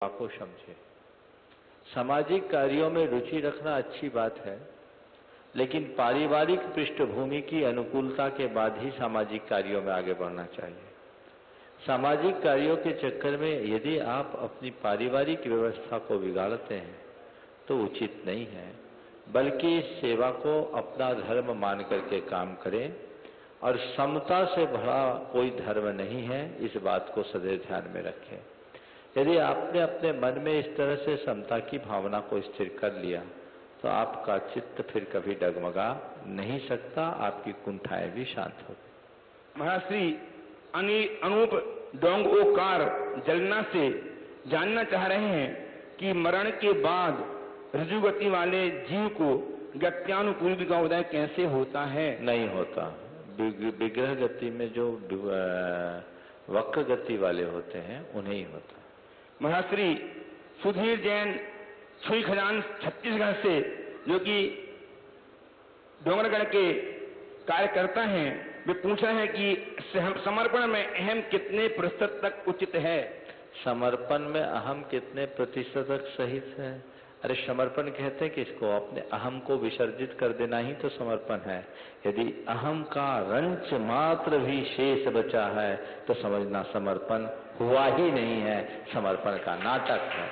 को समझे। सामाजिक कार्यों में रुचि रखना अच्छी बात है, लेकिन पारिवारिक पृष्ठभूमि की अनुकूलता के बाद ही सामाजिक कार्यों में आगे बढ़ना चाहिए। सामाजिक कार्यों के चक्कर में यदि आप अपनी पारिवारिक व्यवस्था को बिगाड़ते हैं तो उचित नहीं है, बल्कि इस सेवा को अपना धर्म मान करके काम करें। और समता से बड़ा कोई धर्म नहीं है, इस बात को सदैव ध्यान में रखें। यदि आपने अपने मन में इस तरह से समता की भावना को स्थिर कर लिया तो आपका चित्त फिर कभी डगमगा नहीं सकता, आपकी कुंठाएं भी शांत होगी। महर्षि अनूप डोंगओकार जलना से जानना चाह रहे हैं कि मरण के बाद ऋजुगति वाले जीव को गत्यानुकूल का उदय कैसे होता है? नहीं होता। विग्रह गति में जो वक्र गति वाले होते हैं उन्हें ही होता। महर्षि सुधीर जैन छुई खजान छत्तीसगढ़ से, जो कि डोंगरगढ़ के कार्यकर्ता हैं, वे पूछ रहे हैं कि समर्पण में अहम कितने प्रतिशत तक उचित है? समर्पण में अहम कितने प्रतिशत तक सहित है? अरे समर्पण कहते हैं कि इसको अपने अहम को विसर्जित कर देना ही तो समर्पण है। यदि अहम का रंच मात्र भी शेष बचा है तो समझना समर्पण हुआ ही नहीं है, समर्पण का नाटक है।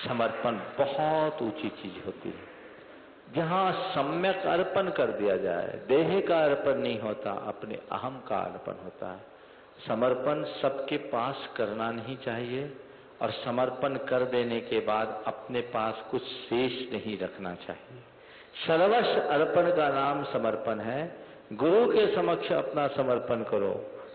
समर्पण बहुत ऊंची चीज होती है, जहाँ सम्यक अर्पण कर दिया जाए। देह का अर्पण नहीं होता, अपने अहम का अर्पण होता है। समर्पण सबके पास करना नहीं चाहिए, और समर्पण कर देने के बाद अपने पास कुछ शेष नहीं रखना चाहिए। सर्वस्व अर्पण का नाम समर्पण है। गुरु के समक्ष अपना समर्पण करो,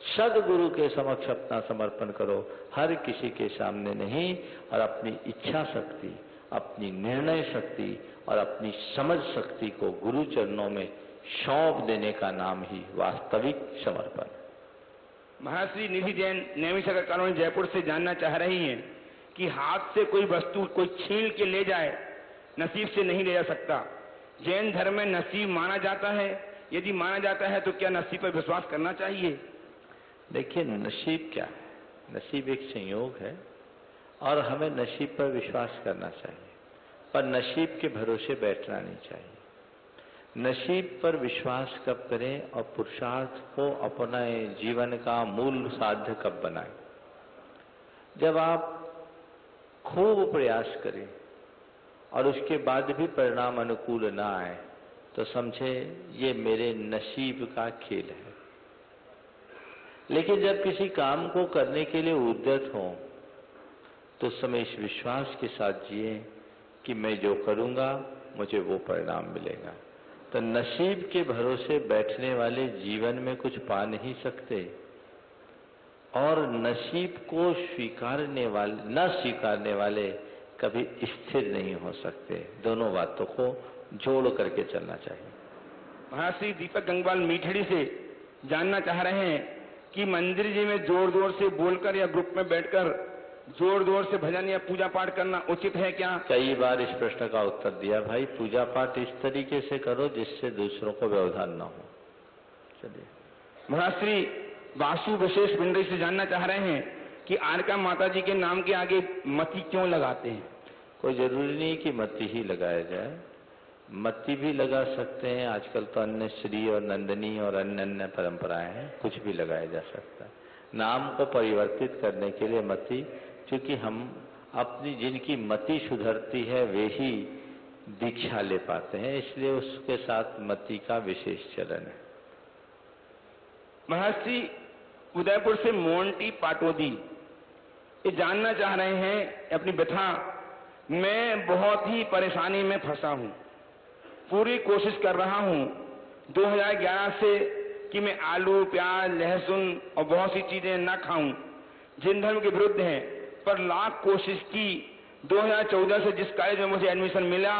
सदगुरु के समक्ष अपना समर्पण करो, हर किसी के सामने नहीं। और अपनी इच्छा शक्ति, अपनी निर्णय शक्ति और अपनी समझ शक्ति को गुरु चरणों में सौंप देने का नाम ही वास्तविक समर्पण। महर्षि निधि जैन नैमिषारण्य कॉलोनी जयपुर से जानना चाह रही हैं कि हाथ से कोई वस्तु कोई छीन के ले जाए, नसीब से नहीं ले जा सकता। जैन धर्म में नसीब माना जाता है, यदि माना जाता है तो क्या नसीब पर विश्वास करना चाहिए? देखिए, नसीब क्या है? नसीब एक संयोग है और हमें नसीब पर विश्वास करना चाहिए, पर नसीब के भरोसे बैठना नहीं चाहिए। नसीब पर विश्वास कब करें और पुरुषार्थ को अपने जीवन का मूल साध्य कब बनाएं? जब आप खूब प्रयास करें और उसके बाद भी परिणाम अनुकूल ना आए तो समझे ये मेरे नसीब का खेल है। लेकिन जब किसी काम को करने के लिए उद्यत हो तो समय इस विश्वास के साथ जिए कि मैं जो करूंगा मुझे वो परिणाम मिलेगा। तो नसीब के भरोसे बैठने वाले जीवन में कुछ पा नहीं सकते, और नसीब को स्वीकारने वाले न स्वीकारने वाले कभी स्थिर नहीं हो सकते। दोनों बातों को जोड़ करके चलना चाहिए। महर्षि दीपक गंगवाल मीठड़ी से जानना चाह रहे हैं कि मंदिर जी में जोर जोर से बोलकर या ग्रुप में बैठकर जोर जोर से भजन या पूजा पाठ करना उचित है क्या? कई बार इस प्रश्न का उत्तर दिया भाई, पूजा पाठ इस तरीके से करो जिससे दूसरों को व्यवधान न हो। चलिए। महर्षि वासु विशेष पिंडरी से जानना चाह रहे हैं कि आरका माता जी के नाम के आगे मति क्यों लगाते हैं? कोई जरूरी नहीं कि मति ही लगाया जाए, मति भी लगा सकते हैं। आजकल तो अन्य श्री और नंदनी और अन्य अन्य परंपराएं हैं, कुछ भी लगाया जा सकता है। नाम को परिवर्तित करने के लिए मति, क्योंकि हम अपनी जिनकी मति सुधरती है वे ही दीक्षा ले पाते हैं, इसलिए उसके साथ मति का विशेष चलन है। महर्षि उदयपुर से मोंटी पाटोदी ये जानना चाह रहे हैं अपनी व्यथा, मैं बहुत ही परेशानी में फंसा हूं, पूरी कोशिश कर रहा हूं 2011 से कि मैं आलू प्याज लहसुन और बहुत सी चीजें न खाऊं जिन धर्म के विरुद्ध हैं, पर लाख कोशिश की। 2014 से जिस कॉलेज में मुझे एडमिशन मिला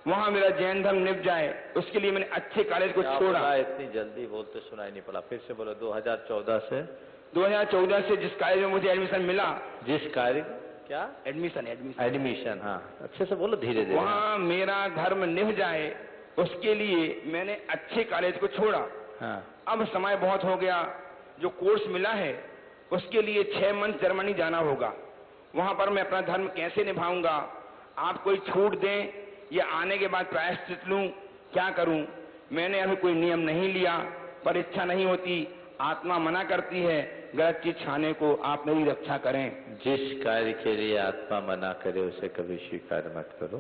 वहां मेरा जैन धर्म निभ जाए, उसके लिए मैंने अच्छे कॉलेज को छोड़ा। इतनी जल्दी बोलते सुनाई नहीं पड़ा, फिर से बोलो। 2014 से जिस कॉलेज में मुझे एडमिशन मिला। जिस कार्य क्या? एडमिशन। हाँ, अच्छे से बोलो, धीरे धीरे। वहाँ मेरा धर्म निभ जाए उसके लिए मैंने अच्छे कॉलेज को छोड़ा। हाँ। अब समय बहुत हो गया, जो कोर्स मिला है उसके लिए 6 मंथ जर्मनी जाना होगा। वहां पर मैं अपना धर्म कैसे निभाऊंगा? आप कोई छूट दें या आने के बाद प्रायश्चित लूं, क्या करूं? मैंने अभी कोई नियम नहीं लिया, पर इच्छा नहीं होती, आत्मा मना करती है, गलत चीज खाने को, आप मेरी रक्षा करें। जिस कार्य के लिए आत्मा मना करे उसे कभी स्वीकार मत करो।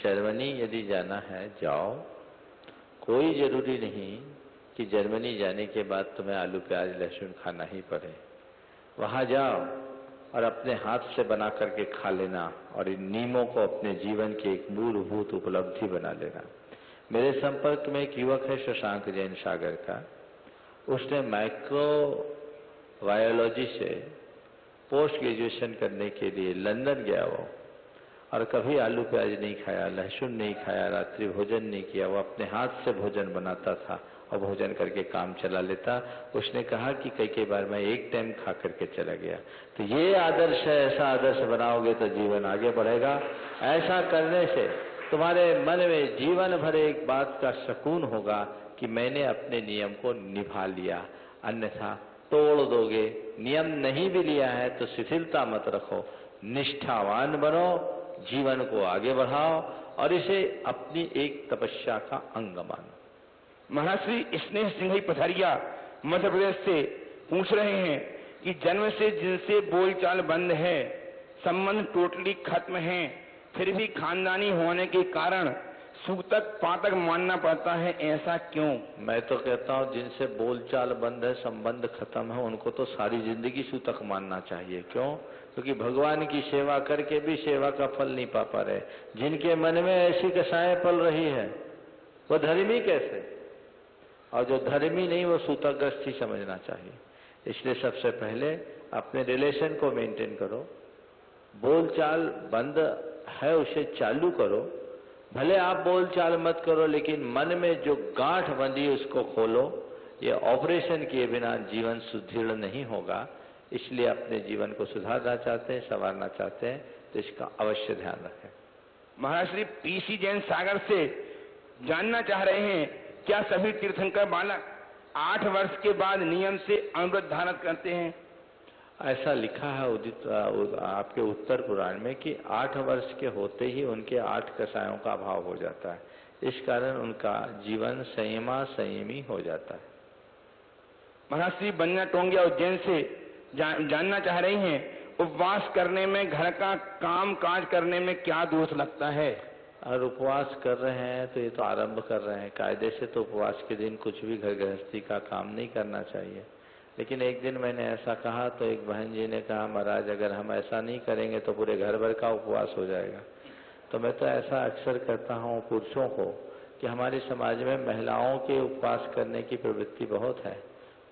जर्मनी यदि जाना है जाओ, कोई जरूरी नहीं कि जर्मनी जाने के बाद तुम्हें आलू प्याज लहसुन खाना ही पड़े। वहां जाओ और अपने हाथ से बना करके खा लेना और इन नियमों को अपने जीवन की एक मूलभूत उपलब्धि बना लेना। मेरे संपर्क में एक युवक है शशांक जैन सागर का। उसने माइक्रोबायोलॉजी से पोस्ट ग्रेजुएशन करने के लिए लंदन गया वो, और कभी आलू प्याज नहीं खाया, लहसुन नहीं खाया, रात्रि भोजन नहीं किया। वो अपने हाथ से भोजन बनाता था और भोजन करके काम चला लेता। उसने कहा कि कई बार मैं एक टाइम खा करके चला गया। तो ये आदर्श है, ऐसा आदर्श बनाओगे तो जीवन आगे बढ़ेगा। ऐसा करने से तुम्हारे मन में जीवन भर एक बात का सुकून होगा कि मैंने अपने नियम को निभा लिया, अन्यथा तोड़ दोगे। नियम नहीं भी लिया है तो शिथिलता मत रखो, निष्ठावान बनो, जीवन को आगे बढ़ाओ और इसे अपनी एक तपस्या का अंग मानो। महर्षि स्नेह सिंह पथरिया मध्य प्रदेश से पूछ रहे हैं कि जन्म से जिनसे बोलचाल बंद है, संबंध टोटली खत्म है, फिर भी खानदानी होने के कारण सूतक पातक मानना पड़ता है, ऐसा क्यों? मैं तो कहता हूँ जिनसे बोलचाल बंद है, संबंध खत्म है, उनको तो सारी जिंदगी सूतक मानना चाहिए। क्यों? क्योंकि भगवान की सेवा करके भी सेवा का फल नहीं पा पा रहे। जिनके मन में ऐसी दशाएं पल रही है वो धर्मी कैसे? और जो धर्मी नहीं वो सूतकग्रस्त ही समझना चाहिए। इसलिए सबसे पहले अपने रिलेशन को मेंटेन करो। बोलचाल बंद है उसे चालू करो। भले आप बोलचाल मत करो, लेकिन मन में जो गांठ बंधी उसको खोलो। ये ऑपरेशन किए बिना जीवन सुदृढ़ नहीं होगा। इसलिए अपने जीवन को सुधारना चाहते हैं, संवारना चाहते हैं तो इसका अवश्य ध्यान रखें। महर्षि पीसी जैन सागर से जानना चाह रहे हैं, क्या सभी तीर्थंकर बालक 8 वर्ष के बाद नियम से अमृत धारण करते हैं? ऐसा लिखा है आपके उत्तर पुराण में कि 8 वर्ष के होते ही उनके 8 कषायों का अभाव हो जाता है। इस कारण उनका जीवन संयमी हो जाता है। महर्षि बन्ना टोंगिया उज्जैन से जानना चाह रही हैं, उपवास करने में, घर का काम काज करने में क्या दोष लगता है? और उपवास कर रहे हैं तो ये तो आरंभ कर रहे हैं। कायदे से तो उपवास के दिन कुछ भी घर गृहस्थी का काम नहीं करना चाहिए। लेकिन एक दिन मैंने ऐसा कहा तो एक बहन जी ने कहा, महाराज अगर हम ऐसा नहीं करेंगे तो पूरे घर भर का उपवास हो जाएगा। तो मैं तो ऐसा अक्सर कहता हूँ पुरुषों को कि हमारे समाज में महिलाओं के उपवास करने की प्रवृत्ति बहुत है,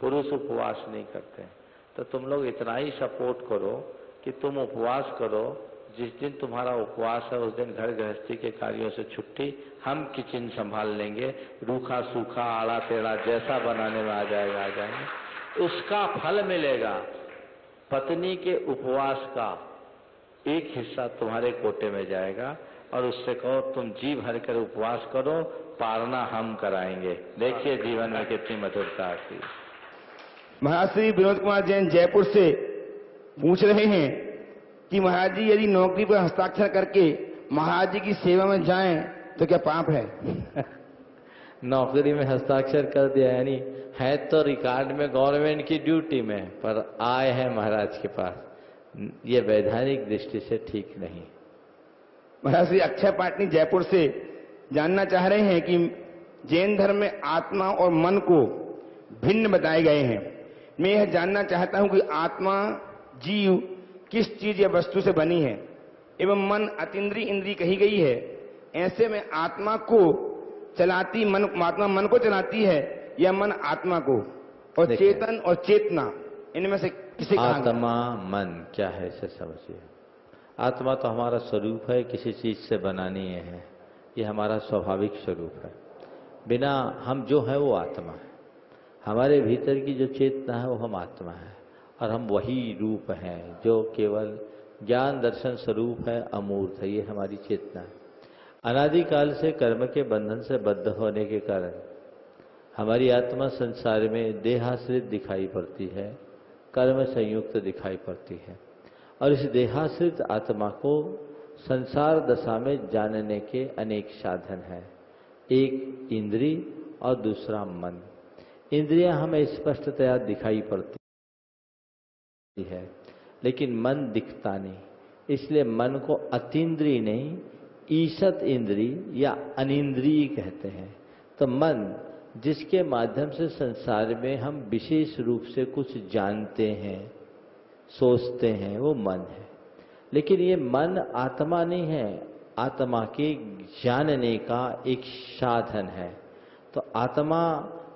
पुरुष उपवास नहीं करते। तो तुम लोग इतना ही सपोर्ट करो कि तुम उपवास करो। जिस दिन तुम्हारा उपवास है उस दिन घर गृहस्थी के कार्यों से छुट्टी, हम किचन संभाल लेंगे। रूखा सूखा आड़ा टेढ़ा जैसा बनाने में आ जाएंगे, उसका फल मिलेगा। पत्नी के उपवास का एक हिस्सा तुम्हारे कोटे में जाएगा और उससे कहो तुम जी भर कर उपवास करो, पारना हम कराएंगे। देखिए जीवन में कितनी मधुरता आती है। महर्षि विनोद कुमार जैन जयपुर से पूछ रहे हैं कि महाराज जी यदि नौकरी पर हस्ताक्षर करके महाराज जी की सेवा में जाएं तो क्या पाप है? नौकरी में हस्ताक्षर कर दिया यानी है तो रिकॉर्ड में गवर्नमेंट की ड्यूटी में, पर आए हैं महाराज के पास, ये वैधानिक दृष्टि से ठीक नहीं। महर्षि अक्षय पाटनी जयपुर से जानना चाह रहे हैं कि जैन धर्म में आत्मा और मन को भिन्न बताए गए हैं। मैं यह जानना चाहता हूं कि आत्मा जीव किस चीज या वस्तु से बनी है एवं मन अतीन्द्रिय इंद्रिय कही गई है। ऐसे में आत्मा को चलाती आत्मा मन को चलाती है या मन आत्मा को? और चेतन और चेतना इनमें से किसे कहा? आत्मा मन क्या है इसे समझिए। आत्मा तो हमारा स्वरूप है, किसी चीज से बना नहीं है, ये हमारा स्वाभाविक स्वरूप है। बिना हम जो है वो आत्मा है। हमारे भीतर की जो चेतना है वो हम आत्मा है और हम वही रूप हैं जो केवल ज्ञान दर्शन स्वरूप है, अमूर्त है। ये हमारी चेतना है। अनादिकाल से कर्म के बंधन से बद्ध होने के कारण हमारी आत्मा संसार में देहाश्रित दिखाई पड़ती है, कर्म संयुक्त दिखाई पड़ती है। और इस देहाश्रित आत्मा को संसार दशा में जानने के अनेक साधन हैं। एक इंद्री और दूसरा मन। इंद्रियां हमें स्पष्टतया दिखाई पड़ती है, लेकिन मन दिखता नहीं। इसलिए मन को अतीन्द्रिय नहीं, ईशत इंद्री या अनिंद्रिय कहते हैं। तो मन जिसके माध्यम से संसार में हम विशेष रूप से कुछ जानते हैं, सोचते हैं, वो मन है। लेकिन ये मन आत्मा नहीं है, आत्मा के जानने का एक साधन है। तो आत्मा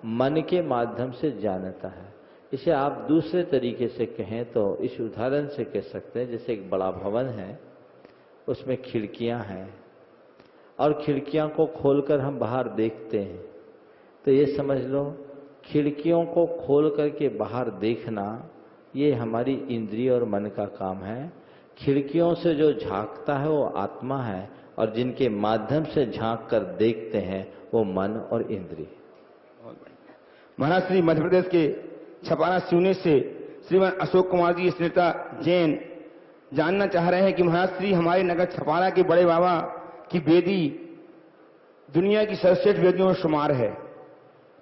मन के माध्यम से जानता है। इसे आप दूसरे तरीके से कहें तो इस उदाहरण से कह सकते हैं, जैसे एक बड़ा भवन है, उसमें खिड़कियां हैं और खिड़कियां को खोलकर हम बाहर देखते हैं। तो ये समझ लो, खिड़कियों को खोल करके बाहर देखना ये हमारी इंद्रिय और मन का काम है। खिड़कियों से जो झांकता है वो आत्मा है, और जिनके माध्यम से झांक कर देखते हैं वो मन और इंद्रिय। महाराज श्री मध्य प्रदेश के छपारा सिवनी से श्रीमान अशोक कुमार जी स्नेता जैन जानना चाह रहे हैं कि महाराज श्री हमारे नगर छपारा के बड़े बाबा की वेदी दुनिया की सर्वश्रेष्ठ वेदियों में शुमार है।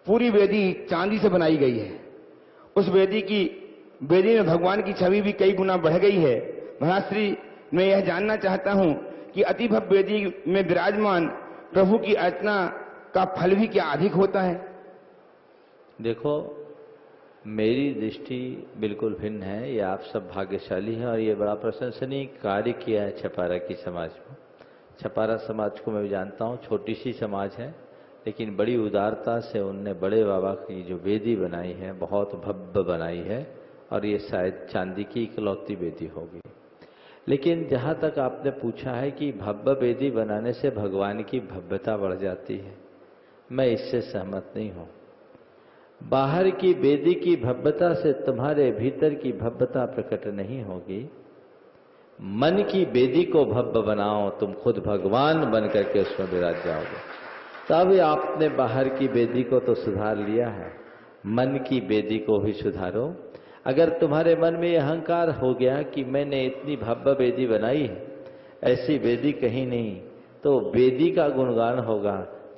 पूरी वेदी चांदी से बनाई गई है। उस वेदी में भगवान की छवि भी कई गुना बढ़ गई है। महाराज श्री, मैं यह जानना चाहता हूं कि अति भव्य वेदी में विराजमान प्रभु की अर्चना का फल भी क्या अधिक होता है? देखो, मेरी दृष्टि बिल्कुल भिन्न है। ये आप सब भाग्यशाली हैं और ये बड़ा प्रशंसनीय कार्य किया है छपारा की समाज में। छपारा समाज को मैं जानता हूँ, छोटी सी समाज है, लेकिन बड़ी उदारता से उनने बड़े बाबा की जो वेदी बनाई है बहुत भव्य बनाई है, और ये शायद चांदी की इकलौती वेदी होगी। लेकिन जहाँ तक आपने पूछा है कि भव्य वेदी बनाने से भगवान की भव्यता बढ़ जाती है, मैं इससे सहमत नहीं हूँ। बाहर की वेदी की भव्यता से तुम्हारे भीतर की भव्यता प्रकट नहीं होगी। मन की वेदी को भव्य बनाओ, तुम खुद भगवान बन करके उसमें विराज जाओगे। तब आपने बाहर की वेदी को तो सुधार लिया है, मन की वेदी को भी सुधारो। अगर तुम्हारे मन में यह अहंकार हो गया कि मैंने इतनी भव्य वेदी बनाई है, ऐसी वेदी कहीं नहीं, तो वेदी का गुणगान होगा,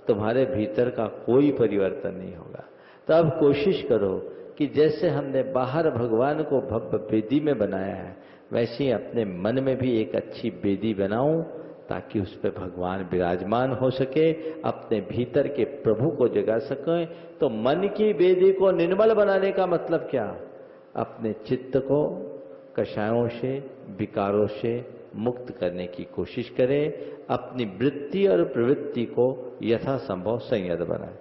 तुम्हारे भीतर का कोई परिवर्तन नहीं होगा। तब कोशिश करो कि जैसे हमने बाहर भगवान को भव्य वेदी में बनाया है, वैसे ही अपने मन में भी एक अच्छी वेदी बनाऊं, ताकि उस पर भगवान विराजमान हो सके, अपने भीतर के प्रभु को जगा सके। तो मन की वेदी को निर्मल बनाने का मतलब क्या? अपने चित्त को कषायों से, विकारों से मुक्त करने की कोशिश करें। अपनी वृत्ति और प्रवृत्ति को यथासंभव संयत बनाए।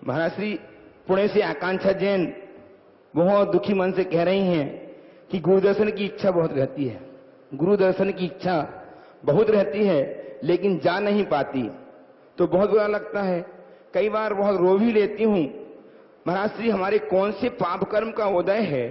महाराज श्री, पुणे से आकांक्षा जैन बहुत दुखी मन से कह रही हैं कि गुरुदर्शन की इच्छा बहुत रहती है, गुरुदर्शन की इच्छा बहुत रहती है, लेकिन जा नहीं पाती, तो बहुत बुरा लगता है। कई बार बहुत रो भी लेती हूँ। महाराज श्री, हमारे कौन से पाप कर्म का उदय है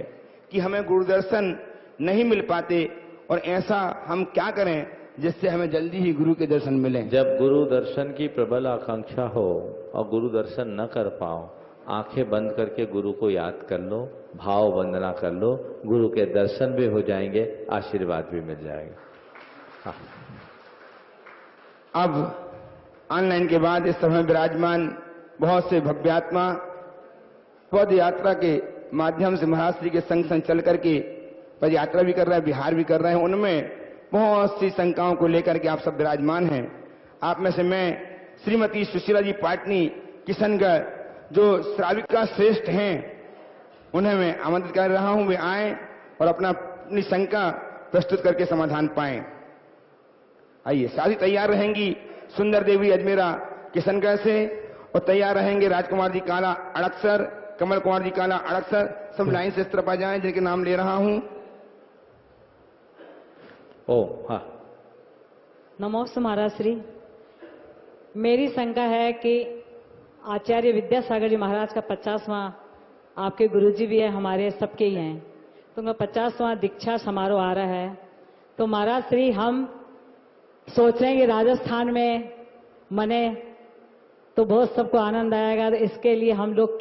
कि हमें गुरुदर्शन नहीं मिल पाते, और ऐसा हम क्या करें जिससे हमें जल्दी ही गुरु के दर्शन मिलें? जब गुरु दर्शन की प्रबल आकांक्षा हो और गुरु दर्शन न कर पाओ, आंखें बंद करके गुरु को याद कर लो, भाव वंदना कर लो, गुरु के दर्शन भी हो जाएंगे, आशीर्वाद भी मिल जाएगा। हाँ। अब ऑनलाइन के बाद इस समय विराजमान बहुत से भव्यात्मा पद यात्रा के माध्यम से महाराज श्री के संग संग चल करके पद यात्रा भी कर रहे हैं, विहार भी कर रहे हैं। उनमें बहुत सी शंकाओं को लेकर के आप सब विराजमान हैं। आप में से मैं श्रीमती सुशीला जी पाटनी किशनगढ़, जो श्राविका श्रेष्ठ हैं, उन्हें मैं आमंत्रित कर रहा हूं, वे आए और अपनी शंका प्रस्तुत करके समाधान पाएं। आइए। साथी तैयार रहेंगी सुंदर देवी अजमेरा किशनगढ़ से, और तैयार रहेंगे राजकुमार जी काला अड़कसर, कमल कुमार जी काला अड़कसर। सब लाइन से इस तरफ आ जाएं जिनके नाम ले रहा हूं। हाँ। नमोस्तु महाराज श्री, मेरी शंका है कि आचार्य विद्यासागर जी महाराज का 50वां, आपके गुरुजी भी है, हमारे सबके ही हैं, तो उनका 50वां दीक्षा समारोह आ रहा है। तो महाराज श्री, हम सोच रहे हैं कि राजस्थान में मने तो बहुत सबको आनंद आएगा। तो इसके लिए हम लोग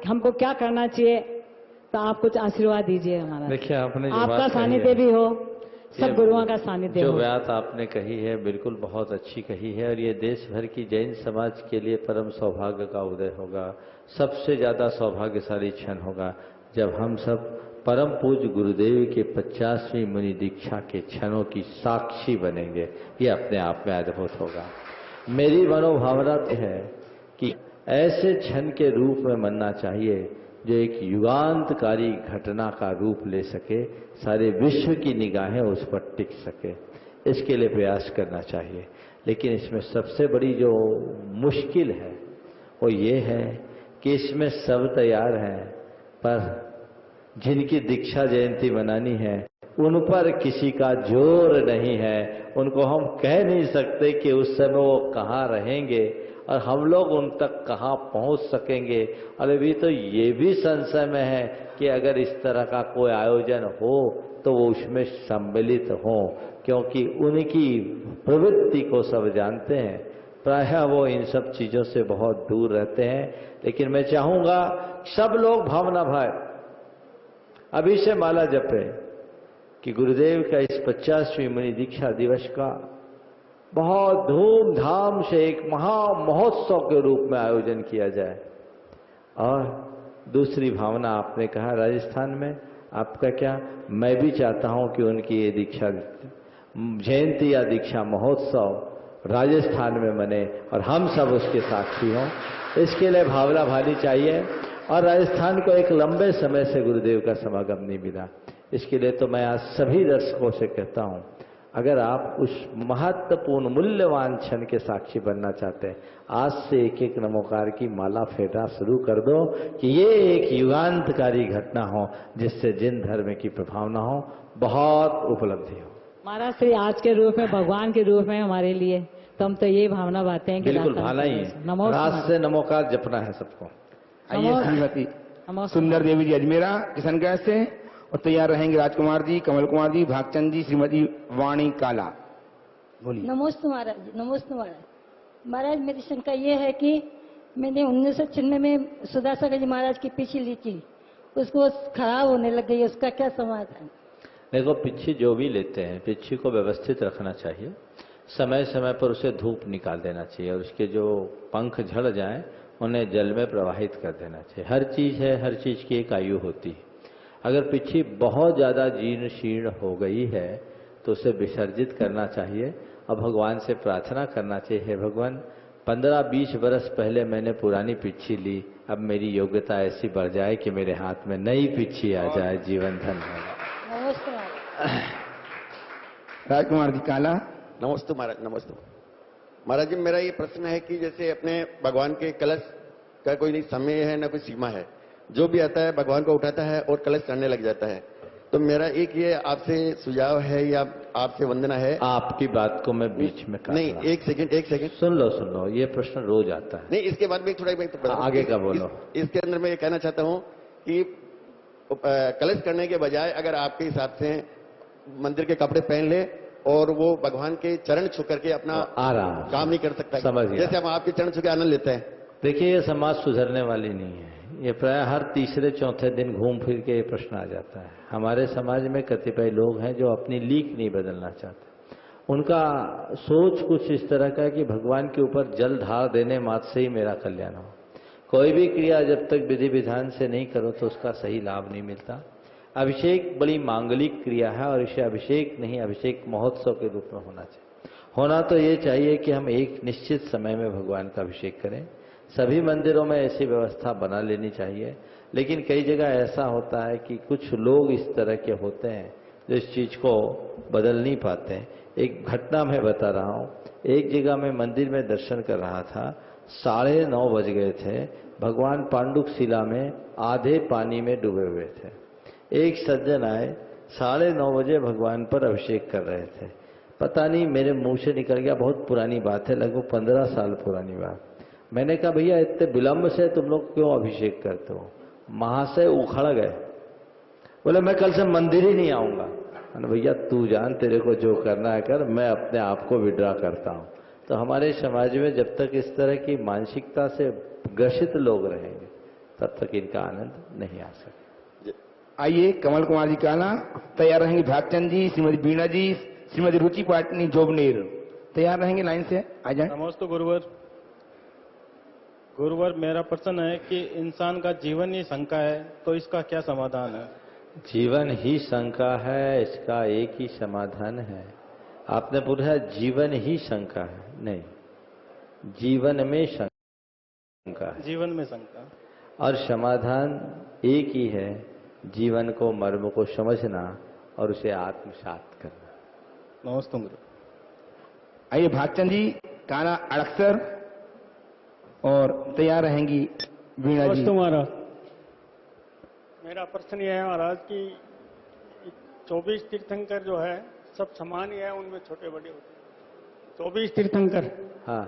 हमको क्या करना चाहिए? तो आप कुछ आशीर्वाद दीजिए हमारा। देखिए, आपने जो आपका बात कही सानिध्य है, भी हो, ये सब गुरुओं का सानिध्य जो हो। बात आपने कही है बिल्कुल बहुत अच्छी कही है, और ये देश भर की जैन समाज के लिए परम सौभाग्य का उदय होगा। सबसे ज्यादा सौभाग्यशाली क्षण होगा जब हम सब परम पूज्य गुरुदेव के 50वीं मुनि दीक्षा के क्षणों की साक्षी बनेंगे। ये अपने आप में अद्भुत होगा। मेरी मनोभावना तो है कि ऐसे क्षण के रूप में मनना चाहिए जो एक युगांतकारी घटना का रूप ले सके, सारे विश्व की निगाहें उस पर टिक सके। इसके लिए प्रयास करना चाहिए। लेकिन इसमें सबसे बड़ी जो मुश्किल है वो ये है कि इसमें सब तैयार हैं, पर जिनकी दीक्षा जयंती मनानी है उन पर किसी का जोर नहीं है। उनको हम कह नहीं सकते कि उस समय वो कहाँ रहेंगे और हम लोग उन तक कहाँ पहुंच सकेंगे। और अभी तो ये भी संशय में है कि अगर इस तरह का कोई आयोजन हो तो वो उसमें सम्मिलित हों, क्योंकि उनकी प्रवृत्ति को सब जानते हैं। प्रायः वो इन सब चीजों से बहुत दूर रहते हैं। लेकिन मैं चाहूंगा सब लोग भावना भाई अभी से माला जपे कि गुरुदेव का इस 50वीं मुनि दीक्षा दिवस का बहुत धूमधाम से एक महा महोत्सव के रूप में आयोजन किया जाए। और दूसरी भावना आपने कहा राजस्थान में, आपका क्या, मैं भी चाहता हूं कि उनकी ये दीक्षा जयंती या दीक्षा महोत्सव राजस्थान में मने और हम सब उसके साक्षी हों। इसके लिए भावना भाली चाहिए। और राजस्थान को एक लंबे समय से गुरुदेव का समागम नहीं मिला। इसके लिए तो मैं आज सभी दर्शकों से कहता हूं, अगर आप उस महत्वपूर्ण मूल्यवान क्षण के साक्षी बनना चाहते हैं, आज से एक एक नमोकार की माला फेरना शुरू कर दो कि ये एक युगांतकारी घटना हो जिससे जिन धर्म की प्रभावना हो, बहुत उपलब्धि हो। महाराज श्री आज के रूप में, भगवान के रूप में हमारे लिए, तो हम तो ये भावना बातें हैं कि बिल्कुल भाना ही है। नमो रात से नमोकार जपना है सबको। आइए श्रीमती नमो सुंदर देवी जी अजमेरा किशनगंज से, और तैयार रहेंगे राजकुमार जी, कमल कुमार जी, भागचंद जी, श्रीमती वाणी काला। बोलिए। नमस्ते महाराज जी, नमस्ते महाराज। महाराज मेरी शंका ये है कि मैंने 1996 में सुधासागर जी महाराज की पीछी ली थी, उसको खराब होने लग गई, उसका क्या समाधान? देखो, पिच्छी जो भी लेते हैं, पिच्छी को व्यवस्थित रखना चाहिए। समय समय पर उसे धूप निकाल देना चाहिए और उसके जो पंख झड़ जाएं उन्हें जल में प्रवाहित कर देना चाहिए। हर चीज है, हर चीज की एक आयु होती है। अगर पिच्छी बहुत ज्यादा जीर्ण शीर्ण हो गई है तो उसे विसर्जित करना चाहिए और भगवान से प्रार्थना करना चाहिए, हे भगवान 15-20 वर्ष पहले मैंने पुरानी पिच्छी ली, अब मेरी योग्यता ऐसी बढ़ जाए कि मेरे हाथ में नई पिच्छी आ जाए, जीवन धन हो। नमस्ते महाराज। राजकुमार जी काला। नमस्ते महाराज। नमस्ते महाराज जी, मेरा ये प्रश्न है कि जैसे अपने भगवान के कलश का कोई नहीं समय है ना कोई सीमा है, जो भी आता है भगवान को उठाता है और कलश चढ़ने लग जाता है। तो मेरा एक ये आपसे सुझाव है या आपसे वंदना है। आपकी बात को मैं बीच में काट नहीं, रहा। एक सेकंड सुन लो, ये प्रश्न रोज आता है। नहीं, इसके बाद में थोड़ा आगे का बोलो। इसके अंदर मैं ये कहना चाहता हूँ कि कलश करने के बजाय अगर आपके हिसाब से मंदिर के कपड़े पहन ले और वो भगवान के चरण छू करके अपना आराम काम नहीं कर सकता, समझ गया। जैसे हम आपके चरण छू के आनंद लेते हैं। देखिए, ये समाज सुधरने वाली नहीं है। ये प्राय हर तीसरे चौथे दिन घूम फिर के ये प्रश्न आ जाता है। हमारे समाज में कतिपय लोग हैं जो अपनी लीक नहीं बदलना चाहते। उनका सोच कुछ इस तरह का है कि भगवान के ऊपर जल धार देने मात्र से ही मेरा कल्याण हो। कोई भी क्रिया जब तक विधि विधान से नहीं करो तो उसका सही लाभ नहीं मिलता। अभिषेक बड़ी मांगलिक क्रिया है और इसे अभिषेक नहीं, अभिषेक महोत्सव के रूप में होना चाहिए। होना तो ये चाहिए कि हम एक निश्चित समय में भगवान का अभिषेक करें। सभी मंदिरों में ऐसी व्यवस्था बना लेनी चाहिए। लेकिन कई जगह ऐसा होता है कि कुछ लोग इस तरह के होते हैं जो इस चीज को बदल नहीं पाते हैं। एक घटना मैं बता रहा हूँ। एक जगह मैं मंदिर में दर्शन कर रहा था, 9:30 बज गए थे। भगवान पांडुक शिला में आधे पानी में डूबे हुए थे। एक सज्जन आए, 9:30 बजे भगवान पर अभिषेक कर रहे थे। पता नहीं मेरे मुंह से निकल गया, बहुत पुरानी बात है, लगभग 15 साल पुरानी बात। मैंने कहा, भैया इतने विलंब से तुम लोग क्यों अभिषेक करते हो? महाशय उखड़ गए, बोले मैं कल से मंदिर ही नहीं आऊंगा। भैया तू जान, तेरे को जो करना है कर, मैं अपने आप को विड्रा करता हूं। तो हमारे समाज में जब तक इस तरह की मानसिकता से ग्रसित लोग रहेंगे तब तक इनका आनंद नहीं आ सकता। आइए कमल कुमार जी काला तैयार रहेंगे, भागचंद जी, श्रीमती बीणा जी, श्रीमती रुचि पाटनी जोबनेर तैयार रहेंगे, लाइन से आ जाए। नमस्ते गुरुवर। गुरुवर, मेरा प्रश्न है कि इंसान का जीवन ही शंका है, तो इसका क्या समाधान है? जीवन ही शंका है, इसका एक ही समाधान है। आपने पूछा जीवन ही शंका है, नहीं, जीवन में शंका है। जीवन में शंका और समाधान एक ही है, जीवन को, मर्म को समझना और उसे आत्मसात करना। नमस्ते गुरु। आइए भागचंद जी काला अड़क्सर और तैयार रहेंगी बीणा जी। नमस्ते महाराज। मेरा प्रश्न यह है महाराज कि 24 तीर्थंकर जो है सब समान ही है, उनमें छोटे बड़े होते हैं। 24 तीर्थंकर हाँ,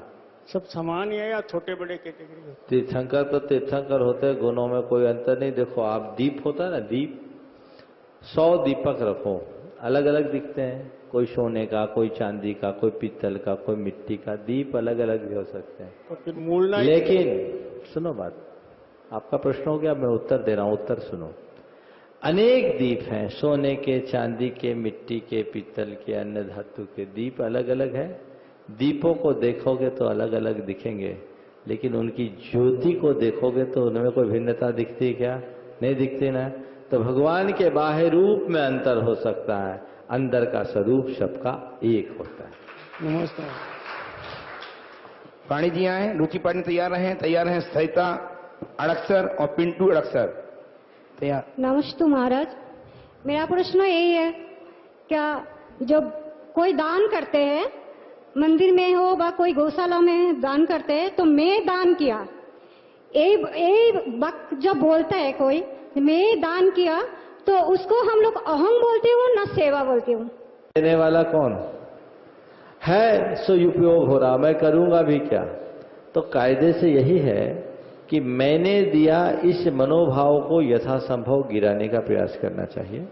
सब समान ही है या छोटे बड़े कैटेगरी होते तीर्थंकर तो तीर्थंकर होते हैं, गुणों में कोई अंतर नहीं। देखो आप, दीप होता है ना, दीप, 100 दीपक रखो, अलग अलग दिखते हैं, कोई सोने का, कोई चांदी का, कोई पीतल का, कोई मिट्टी का, दीप अलग अलग भी हो सकते हैं। तो फिर मूल ना, लेकिन सुनो बात, आपका प्रश्न हो गया, मैं उत्तर दे रहा हूं, उत्तर सुनो। अनेक दीप हैं, सोने के, चांदी के, मिट्टी के, पीतल के, अन्य धातु के, दीप अलग अलग है। दीपों को देखोगे तो अलग अलग दिखेंगे, लेकिन उनकी ज्योति को देखोगे तो उनमें कोई भिन्नता दिखती क्या? नहीं दिखती ना। तो भगवान के बाह्य रूप में अंतर हो सकता है, अंदर का स्वरूप सबका एक होता है। नमस्ते। पाणी जी आए, रुचि पाटनी तैयार हैं सहिता अड़क्सर और पिंटू अड़क्सर तैयार। नमस्ते महाराज। मेरा प्रश्न यही है, क्या जब कोई दान करते हैं, मंदिर में हो व कोई गौशाला में दान करते हैं, तो मैं दान किया, वक्त जब बोलता है कोई मैं दान किया, तो उसको हम लोग अहम बोलते हो ना सेवा बोलते हो? देने वाला कौन है? सो उपयोग हो रहा, मैं करूंगा भी क्या? तो कायदे से यही है कि मैंने दिया, इस मनोभाव को यथासंभव गिराने का प्रयास करना चाहिए।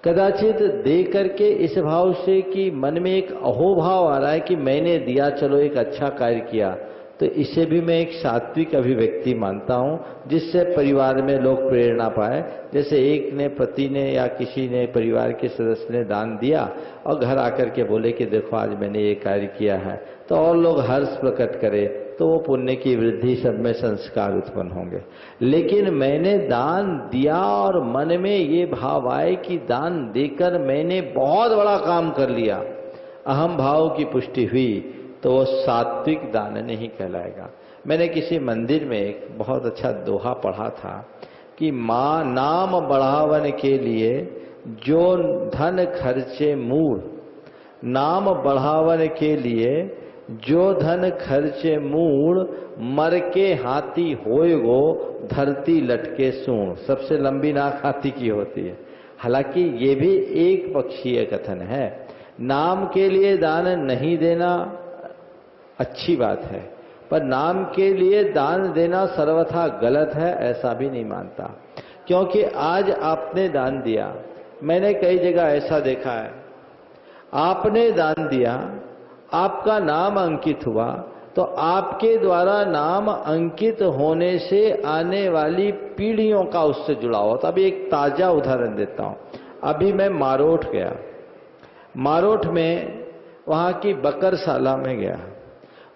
कदाचित दे करके इस भाव से कि मन में एक अहोभाव आ रहा है कि मैंने दिया, चलो एक अच्छा कार्य किया, तो इसे भी मैं एक सात्विक अभिव्यक्ति मानता हूं, जिससे परिवार में लोग प्रेरणा पाए। जैसे एक ने, पति ने या किसी ने, परिवार के सदस्य ने दान दिया और घर आकर के बोले कि देखो आज मैंने ये कार्य किया है, तो और लोग हर्ष प्रकट करें, तो वो पुण्य की वृद्धि, सब में संस्कार उत्पन्न होंगे। लेकिन मैंने दान दिया और मन में ये भाव आए कि दान देकर मैंने बहुत बड़ा काम कर लिया, अहम भाव की पुष्टि हुई, तो वो सात्विक दान नहीं कहलाएगा। मैंने किसी मंदिर में एक बहुत अच्छा दोहा पढ़ा था कि माँ नाम बढ़ावन के लिए जो धन खर्चे मूढ़, नाम बढ़ावन के लिए जो धन खर्चे मूढ़, मर के हाथी होए गो धरती लटके सूढ़। सबसे लंबी नाक हाथी की होती है। हालांकि ये भी एक पक्षीय कथन है। नाम के लिए दान नहीं देना अच्छी बात है, पर नाम के लिए दान देना सर्वथा गलत है, ऐसा भी नहीं मानता। क्योंकि आज आपने दान दिया, मैंने कई जगह ऐसा देखा है, आपने दान दिया, आपका नाम अंकित हुआ, तो आपके द्वारा नाम अंकित होने से आने वाली पीढ़ियों का उससे जुड़ाव होता। अभी एक ताजा उदाहरण देता हूं। अभी मैं मारोठ गया, मारोठ में वहां की बकरशाला में गया।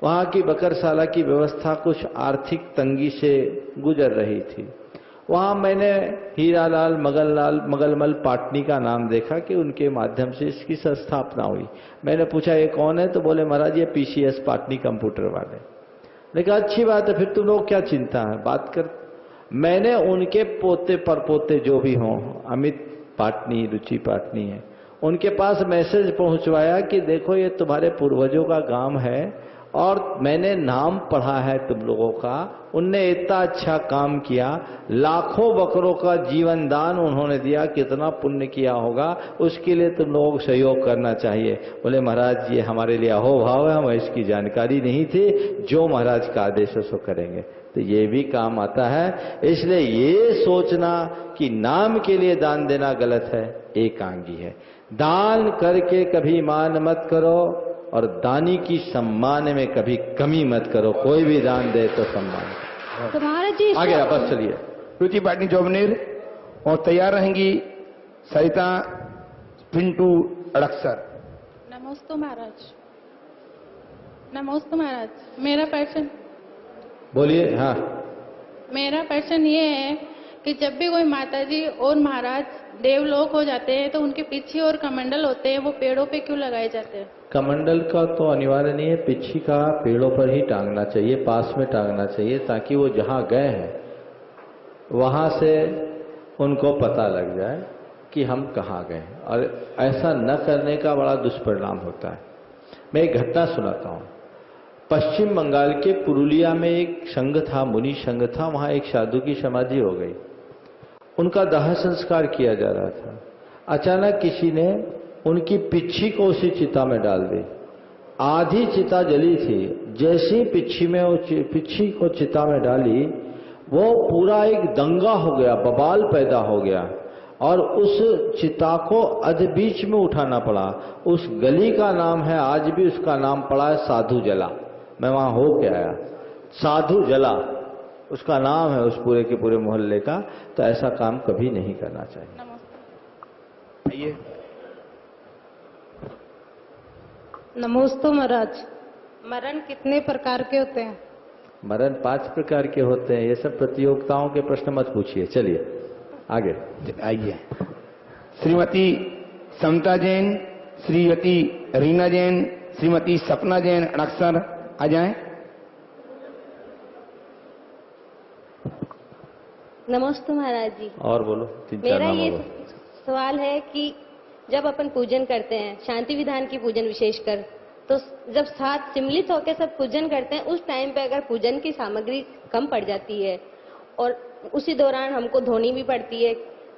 वहां की बकरशाला की व्यवस्था कुछ आर्थिक तंगी से गुजर रही थी। वहां मैंने हीरालाल मगलमल पाटनी का नाम देखा कि उनके माध्यम से इसकी स्थापना हुई। मैंने पूछा ये कौन है, तो बोले महाराज ये पीसीएस पाटनी कंप्यूटर वाले। मैंने कहा अच्छी बात है, फिर तुम लोग क्या चिंता है, बात कर। मैंने उनके पोते परपोते जो भी हों, अमित पाटनी, रुचि पाटनी है, उनके पास मैसेज पहुंचवाया कि देखो ये तुम्हारे पूर्वजों का गांव है और मैंने नाम पढ़ा है तुम लोगों का, उनने इतना अच्छा काम किया, लाखों बकरों का जीवन दान उन्होंने दिया, कितना पुण्य किया होगा, उसके लिए तुम लोगों को सहयोग करना चाहिए। बोले महाराज ये हमारे लिए अहोभाव है, हमें इसकी जानकारी नहीं थी, जो महाराज का आदेश है सो करेंगे। तो ये भी काम आता है। इसलिए ये सोचना कि नाम के लिए दान देना गलत है, एकांगी है। दान करके कभी मान मत करो और दानी की सम्मान में कभी कमी मत करो। कोई भी दान दे तो सम्मान। तो महाराज जी आगे वापस चलिए। रुचि पाटनी जोबनेर और तैयार रहेंगी सरिता पिंटू अड़क्सर। नमस्ते महाराज। नमस्ते महाराज। मेरा प्रश्न बोलिए। हाँ, मेरा प्रश्न ये है कि जब भी कोई माताजी और महाराज देवलोक हो जाते हैं तो उनके पीछे और कमंडल होते हैं, वो पेड़ों पे क्यों लगाए जाते हैं? कमंडल का तो अनिवार्य नहीं है, पिच्छी का पेड़ों पर ही टांगना चाहिए, पास में टांगना चाहिए, ताकि वो जहाँ गए हैं वहाँ से उनको पता लग जाए कि हम कहाँ गए हैं। और ऐसा न करने का बड़ा दुष्परिणाम होता है। मैं एक घटना सुनाता हूँ। पश्चिम बंगाल के पुरुलिया में एक संघ था, मुनि संघ था। वहाँ एक साधु की समाधि हो गई, उनका दाह संस्कार किया जा रहा था। अचानक किसी ने उनकी पिच्छी को उसी चिता में डाल दी। आधी चिता जली थी। जैसी पिच्छी को चिता में डाली, वो पूरा एक दंगा हो गया, बवाल पैदा हो गया और उस चिता को अध बीच में उठाना पड़ा। उस गली का नाम है, आज भी उसका नाम पड़ा है साधु जला। मैं वहां हो के आया, साधु जला उसका नाम है, उस पूरे के पूरे मोहल्ले का। तो ऐसा काम कभी नहीं करना चाहिए। आइए। नमस्ते महाराज। मरण कितने प्रकार के होते हैं? मरण 5 प्रकार के होते हैं। ये सब प्रतियोगिताओं के प्रश्न मत पूछिए। चलिए आगे आइए। श्रीमती समता जैन, श्रीमती रीना जैन, श्रीमती सपना जैन अड़क्सर आ जाएं। नमस्ते महाराज जी। और बोलो। 3-4 मेरा नाम ये बोलो। सवाल है कि जब अपन पूजन करते हैं, शांति विधान की पूजन विशेषकर, तो जब साथ सम्मिलित होकर सब पूजन करते हैं, उस टाइम पे अगर पूजन की सामग्री कम पड़ जाती है और उसी दौरान हमको धोनी भी पड़ती है,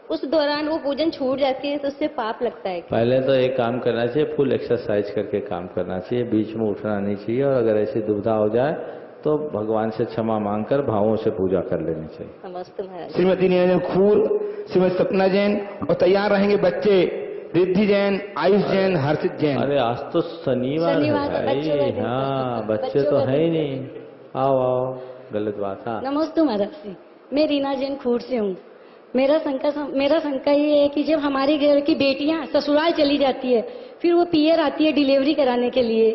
उस दौरान वो पूजन छूट जाती है, तो उससे पाप लगता है। पहले तो एक काम करना चाहिए, फुल एक्सरसाइज करके काम करना चाहिए, बीच में उठना नहीं चाहिए। और अगर ऐसी दुविधा हो जाए तो भगवान से क्षमा मांगकर भावों से पूजा कर लेनी चाहिए। नमस्ते महाराज। श्रीमती निरंजन खूर, श्रीमती सपना जैन, और तैयार रहेंगे बच्चे रिद्धि जैन, आयुष जैन, हर्षित जैन। अरे आज तो शनिवार है भाई। हाँ, बच्चे तो है ही नहीं। आओ आओ, गलत बात। हाँ, नमस्ते महाराज जी। मैं रीना जैन खूर से हूँ। मेरा शंका ये है कि जब हमारे घर की बेटियां ससुराल चली जाती है, फिर वो पियर आती है डिलीवरी कराने के लिए,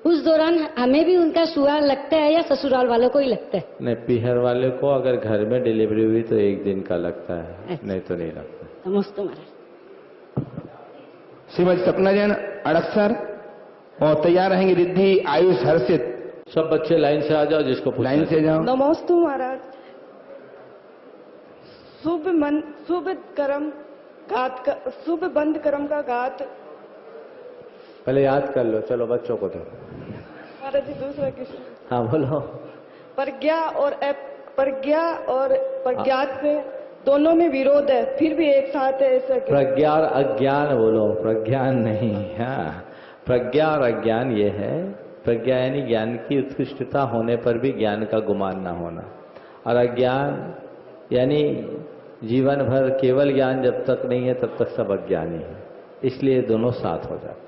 उस दौरान हमें भी उनका सुराग लगता है या ससुराल वालों को ही लगता है? नहीं, पीहर वाले को अगर घर में डिलीवरी हुई तो 1 दिन का लगता है, नहीं तो नहीं लगता। नमस्ते महाराज। श्रीमती सपना जैन अड़क्सर, और तैयार रहेंगे रिद्धि, आयुष, हर्षित। सब बच्चे लाइन से आ जाओ, जिसको लाइन से जाओ। नमस्ते महाराज। शुभ बंद कर्म का घात। पहले याद कर लो। चलो बच्चों को दो। महाराज जी दूसरा क्वेश्चन। हाँ बोलो। प्रज्ञा और प्रज्ञात से दोनों में विरोध है, फिर भी एक साथ है, ऐसा क्यों? प्रज्ञा और अज्ञान बोलो, प्रज्ञान नहीं। हाँ, प्रज्ञा और अज्ञान ये है। प्रज्ञा यानी ज्ञान की उत्कृष्टता होने पर भी ज्ञान का गुमान न होना, और अज्ञान यानी जीवन भर केवल ज्ञान जब तक नहीं है तब तक सब अज्ञानी है। इसलिए दोनों साथ हो जाते हैं।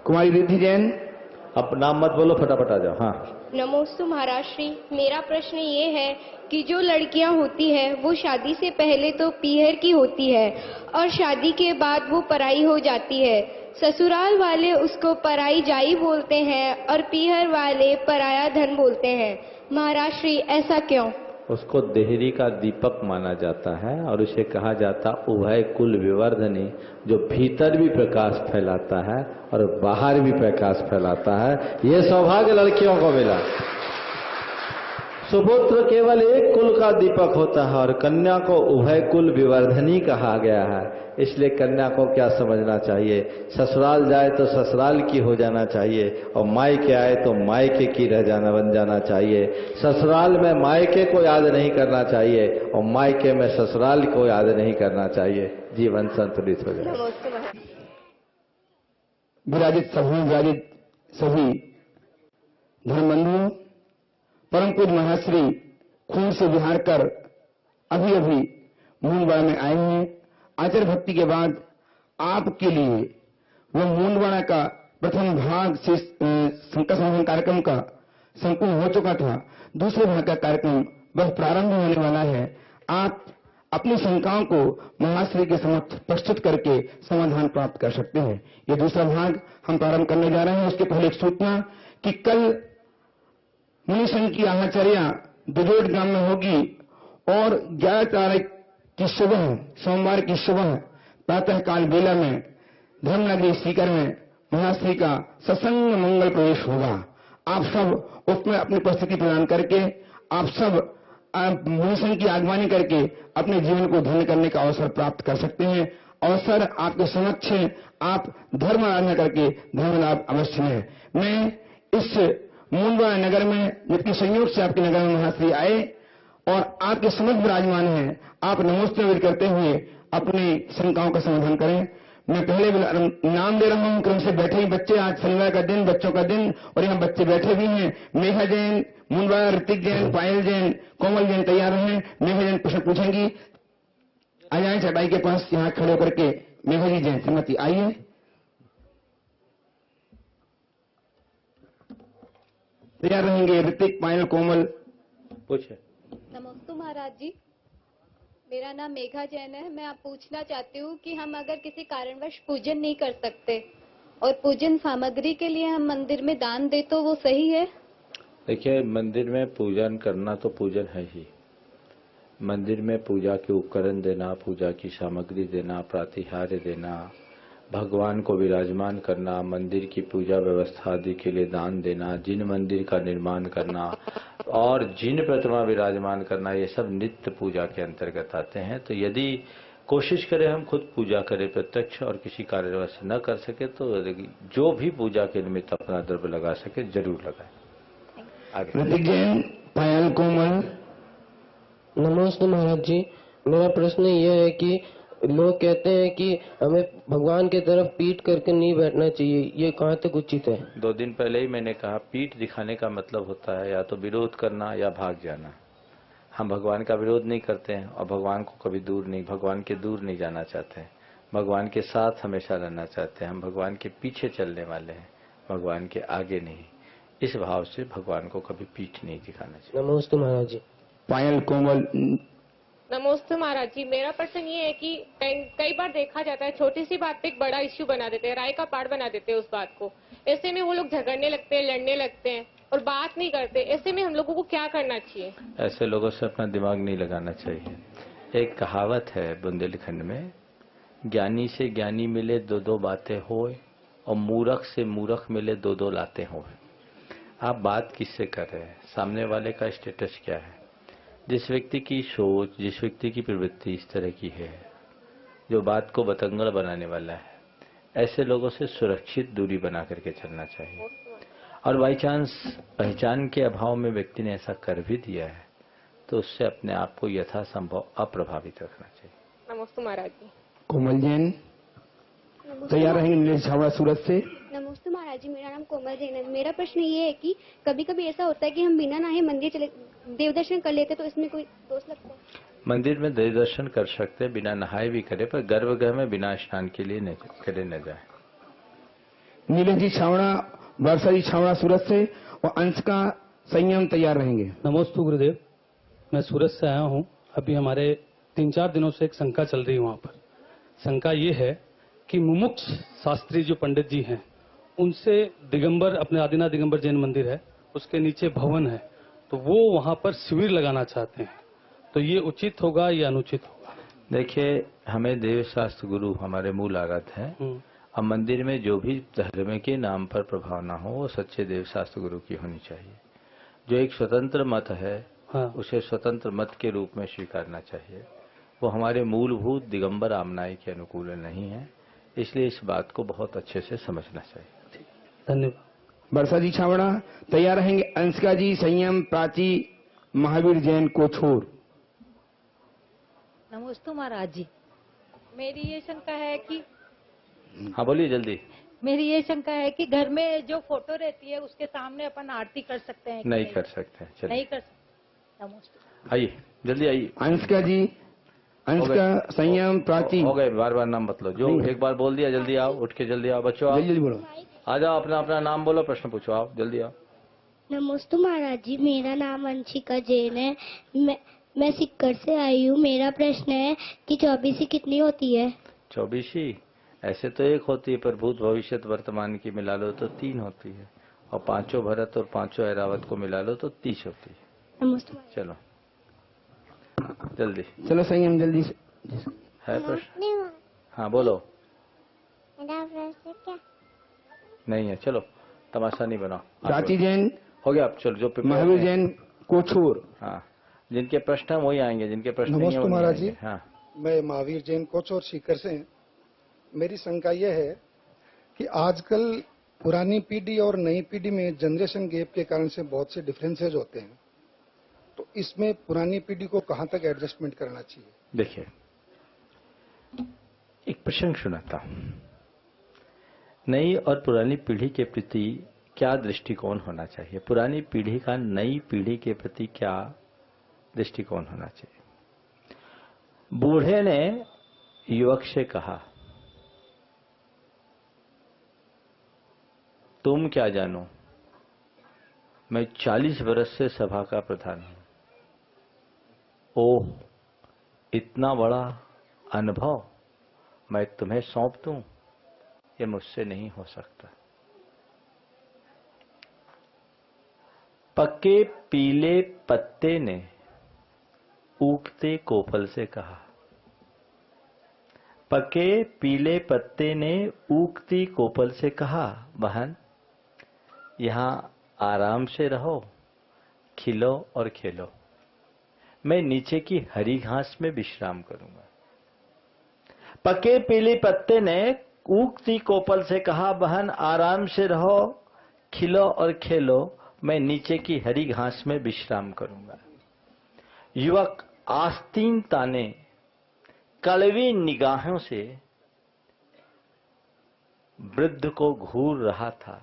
कुमारी रिद्धि जैन। अब नाम मत बोलो, फटाफट आ जाओ। हाँ। नमोस्तु महाराज श्री। मेरा प्रश्न ये है कि जो लड़कियां होती है वो शादी से पहले तो पीहर की होती है और शादी के बाद वो पराई हो जाती है। ससुराल वाले उसको पराई जाई बोलते हैं और पीहर वाले पराया धन बोलते हैं। महाराज श्री ऐसा क्यों? उसको देहरी का दीपक माना जाता है और उसे कहा जाता उभय कुल विवर्धनी, जो भीतर भी प्रकाश फैलाता है और बाहर भी प्रकाश फैलाता है। ये सौभाग्य लड़कियों को मिला। सुपुत्र केवल एक कुल का दीपक होता है और कन्या को उभय कुल विवर्धनी कहा गया है। इसलिए कन्या को क्या समझना चाहिए, ससुराल जाए तो ससुराल की हो जाना चाहिए और मायके आए तो मायके की बन जाना चाहिए। ससुराल में मायके को याद नहीं करना चाहिए और मायके में ससुराल को याद नहीं करना चाहिए। जीवन संतुलित हो जाए। विराजित सभी धर्मबंधुओं, परम पूज्य महाश्री खून से विहार कर अभी मूंदवाड़ा में आए हैं। आचार्य भक्ति के बाद आपके लिए वो मूंदवाड़ा का प्रथम भाग से शंकर संधान कार्यक्रम का संपूर्ण हो चुका था। दूसरे भाग का कार्यक्रम बस प्रारंभ होने वाला है। आप अपनी शंकाओं को महाश्री के समक्ष प्रस्तुत करके समाधान प्राप्त कर सकते हैं। ये दूसरा भाग हम प्रारंभ करने जा रहे हैं। उसके पहले एक सूचना कि कल मुनिसंघ की आचार्या दुजोट ग्राम में होगी और 11 तारीख की सुबह, सोमवार की सुबह प्रातःकाल बेला में धर्मनगरी सीकर में महाश्री का सत्संग मंगल प्रवेश होगा। आप सब उसमें अपनी उपस्थिति प्रदान करके आप सब मुनिसंघ की आगवानी करके अपने जीवन को धन्य करने का अवसर प्राप्त कर सकते हैं। अवसर आपके समक्ष है, आप धर्म आराधना करके धर्म लाभ अवश्य है। मैं इस मुंडवा नगर में जिसके संयोग से आपके नगर में महाश्री आए और आपके समक्ष विराजमान है, आप नमोस्तुते करते हुए अपनी शंकाओं का समाधान करें। मैं पहले नाम दे रहा हूं, क्रम से बैठे ही बच्चे, आज शनिवार का दिन, बच्चों का दिन, और यहाँ बच्चे बैठे भी हैं। मेघा जैन, मुंडवा, ऋतिक जैन, पायल जैन, कोमल जैन तैयार हैं। मेघा जैन प्रश्न पूछेंगी। आ जाए चटाई के पास, यहाँ खड़े होकर के मेघा जी जैन श्रीमती आइए। तैयार रहेंगे ऋतिक, पायल, कोमल। पूछे। नमस्ते महाराज जी, मेरा नाम मेघा जैन है। मैं आप पूछना चाहती हूँ कि हम अगर किसी कारणवश पूजन नहीं कर सकते और पूजन सामग्री के लिए हम मंदिर में दान दे तो वो सही है? देखिए, मंदिर में पूजन करना तो पूजन है ही। मंदिर में पूजा के उपकरण देना, पूजा की सामग्री देना, प्रातिहार्य देना, भगवान को विराजमान करना, मंदिर की पूजा व्यवस्था आदि के लिए दान देना, जिन मंदिर का निर्माण करना और जिन प्रतिमा विराजमान करना, ये सब नित्य पूजा के अंतर्गत आते हैं। तो यदि कोशिश करें हम खुद पूजा करें प्रत्यक्ष और किसी कारणवश न कर सके तो जो भी पूजा के निमित्त अपना द्रव्य लगा सके जरूर लगाए। ऋतिक जैन, पायल, कोमल। नमस्ते महाराज जी, मेरा प्रश्न यह है कि लोग कहते हैं कि हमें भगवान की तरफ पीठ करके नहीं बैठना चाहिए, ये कहाँ तक उचित है? 2 दिन पहले ही मैंने कहा, पीठ दिखाने का मतलब होता है या तो विरोध करना या भाग जाना। हम भगवान का विरोध नहीं करते हैं और भगवान को कभी भगवान के दूर नहीं जाना चाहते हैं। भगवान के साथ हमेशा रहना चाहते हैं। हम भगवान के पीछे चलने वाले हैं, भगवान के आगे नहीं। इस भाव से भगवान को कभी पीठ नहीं दिखाना चाहिए। नमस्ते महाराज जी। पायल, कोमल। नमस्ते महाराज जी, मेरा प्रश्न ये है कि कई बार देखा जाता है छोटी सी बात पे एक बड़ा इश्यू बना देते हैं, राय का पहाड़ बना देते हैं उस बात को। ऐसे में वो लोग झगड़ने लगते हैं, लड़ने लगते हैं और बात नहीं करते। ऐसे में हम लोगों को क्या करना चाहिए? ऐसे लोगों से अपना दिमाग नहीं लगाना चाहिए। एक कहावत है बुंदेलखंड में, ज्ञानी से ज्ञानी मिले 2-2 बातें होए और मूर्ख से मूर्ख मिले 2-2 लातें होए। आप बात किससे कर रहे हैं? सामने वाले का स्टेटस क्या है? जिस व्यक्ति की सोच, जिस व्यक्ति की प्रवृत्ति इस तरह की है, जो बात को बतंगड़ बनाने वाला है, ऐसे लोगों से सुरक्षित दूरी बना करके चलना चाहिए। और बाई चांस पहचान के अभाव में व्यक्ति ने ऐसा कर भी दिया है तो उससे अपने आप को यथासंभव अप्रभावित रखना चाहिए। नमस्ते महाराज जी। कोमल जैन तैयार रहेंगे नीलेश छावड़ा सूरत से। नमस्ते महाराज जी, मेरा नाम कोमल जैन है। मेरा प्रश्न ये है कि कभी कभी ऐसा होता है कि हम बिना नहाए मंदिर चले देव दर्शन कर लेते, तो इसमें कोई दोष लगता है? मंदिर में देव दर्शन कर सकते हैं, बिना नहाए भी करे, पर गर्भगृह में बिना स्नान के लिए न जाए। नीलेश जी छावड़ा, वर्षा जी छावड़ा सूरत से और अंश का संयम तैयार रहेंगे। नमस्ते गुरुदेव, मैं सूरत से आया हूँ। अभी हमारे 3-4 दिनों से एक शंका चल रही है वहाँ पर। शंका ये है कि मुमुक्ष शास्त्री जो पंडित जी हैं, उनसे दिगंबर, अपने आदिनाथ दिगंबर जैन मंदिर है, उसके नीचे भवन है, तो वो वहाँ पर शिविर लगाना चाहते हैं, तो ये उचित होगा या अनुचित होगा? देखिए, हमें देव शास्त्र गुरु हमारे मूल आराध्य हैं। अब मंदिर में जो भी धर्म के नाम पर प्रभावना हो वो सच्चे देव शास्त्र गुरु की होनी चाहिए। जो एक स्वतंत्र मत है, उसे स्वतंत्र मत के रूप में स्वीकारना चाहिए। वो हमारे मूलभूत दिगंबर आमनाई के अनुकूल नहीं है, इसलिए इस बात को बहुत अच्छे से समझना चाहिए। धन्यवाद। वर्षा जी छावड़ा तैयार रहेंगे। अंशिका जी संयम, प्राची, महावीर जैन को छोड़। नमस्ते महाराज जी, मेरी ये शंका है कि हाँ बोलिए जल्दी। मेरी ये शंका है कि घर में जो फोटो रहती है उसके सामने अपन आरती कर सकते हैं? नहीं कर सकते। नहीं कर सकते। नमस्ते। आइए जल्दी आइए। अंशिका जी, अंशिका, संयम, प्राची। हो गए, बार बार नाम मत लो। जो एक बार बोल दिया जल्दी आओ, उठ के जल्दी आओ। बच्चों आओ, जल्दी बोलो, आ जाओ, अपना अपना नाम बोलो, प्रश्न पूछो, आओ जल्दी आओ। नमस्ते महाराज जी, मेरा नाम अंशिका जैन है। मैं सिक्कर से आई हूँ। मेरा प्रश्न है कि 24 कितनी होती है? 24 ऐसे तो एक होती है, पर भूत भविष्य वर्तमान की मिला लो तो 3 होती है, और 5 भरत और 5 ऐरावत को मिला लो तो 30 होती है। चलो जल्दी, चलो सही, हम जल्दी से है प्रश्न? हाँ बोलो। मेरा प्रश्न क्या? नहीं है, चलो तमाशा नहीं बनाओ। प्राची जैन हो गया, अब चलो जो महावीर जैन कोछूर। हाँ, जिनके प्रश्न हैं वही आएंगे, जिनके प्रश्न नहीं है नमस्ते वो नहीं महाराज जी। आएंगे। हाँ, मैं महावीर जैन कोचौर सीकर से। मेरी शंका यह है कि आजकल पुरानी पीढ़ी और नई पीढ़ी में जनरेशन गैप के कारण से बहुत से डिफरेंसेस होते हैं, तो इसमें पुरानी पीढ़ी को कहां तक एडजस्टमेंट करना चाहिए? देखिए, एक प्रसंग सुनाता हूं। नई और पुरानी पीढ़ी के प्रति क्या दृष्टिकोण होना चाहिए, पुरानी पीढ़ी का नई पीढ़ी के प्रति क्या दृष्टिकोण होना चाहिए। बूढ़े ने युवक से कहा, तुम क्या जानो, मैं 40 वर्ष से सभा का प्रधान हूं। ओह, इतना बड़ा अनुभव मैं तुम्हें सौंप दूं, ये मुझसे नहीं हो सकता। पक्के पीले पत्ते ने उगते कोपल से कहा, पके पीले पत्ते ने उगती कोपल से कहा, बहन यहां आराम से रहो, खिलो और खेलो, मैं नीचे की हरी घास में विश्राम करूंगा। पके पीले पत्ते ने उगती कोपल से कहा, बहन आराम से रहो, खिलो और खेलो, मैं नीचे की हरी घास में विश्राम करूंगा। युवक आस्तीन ताने कड़वी निगाहों से वृद्ध को घूर रहा था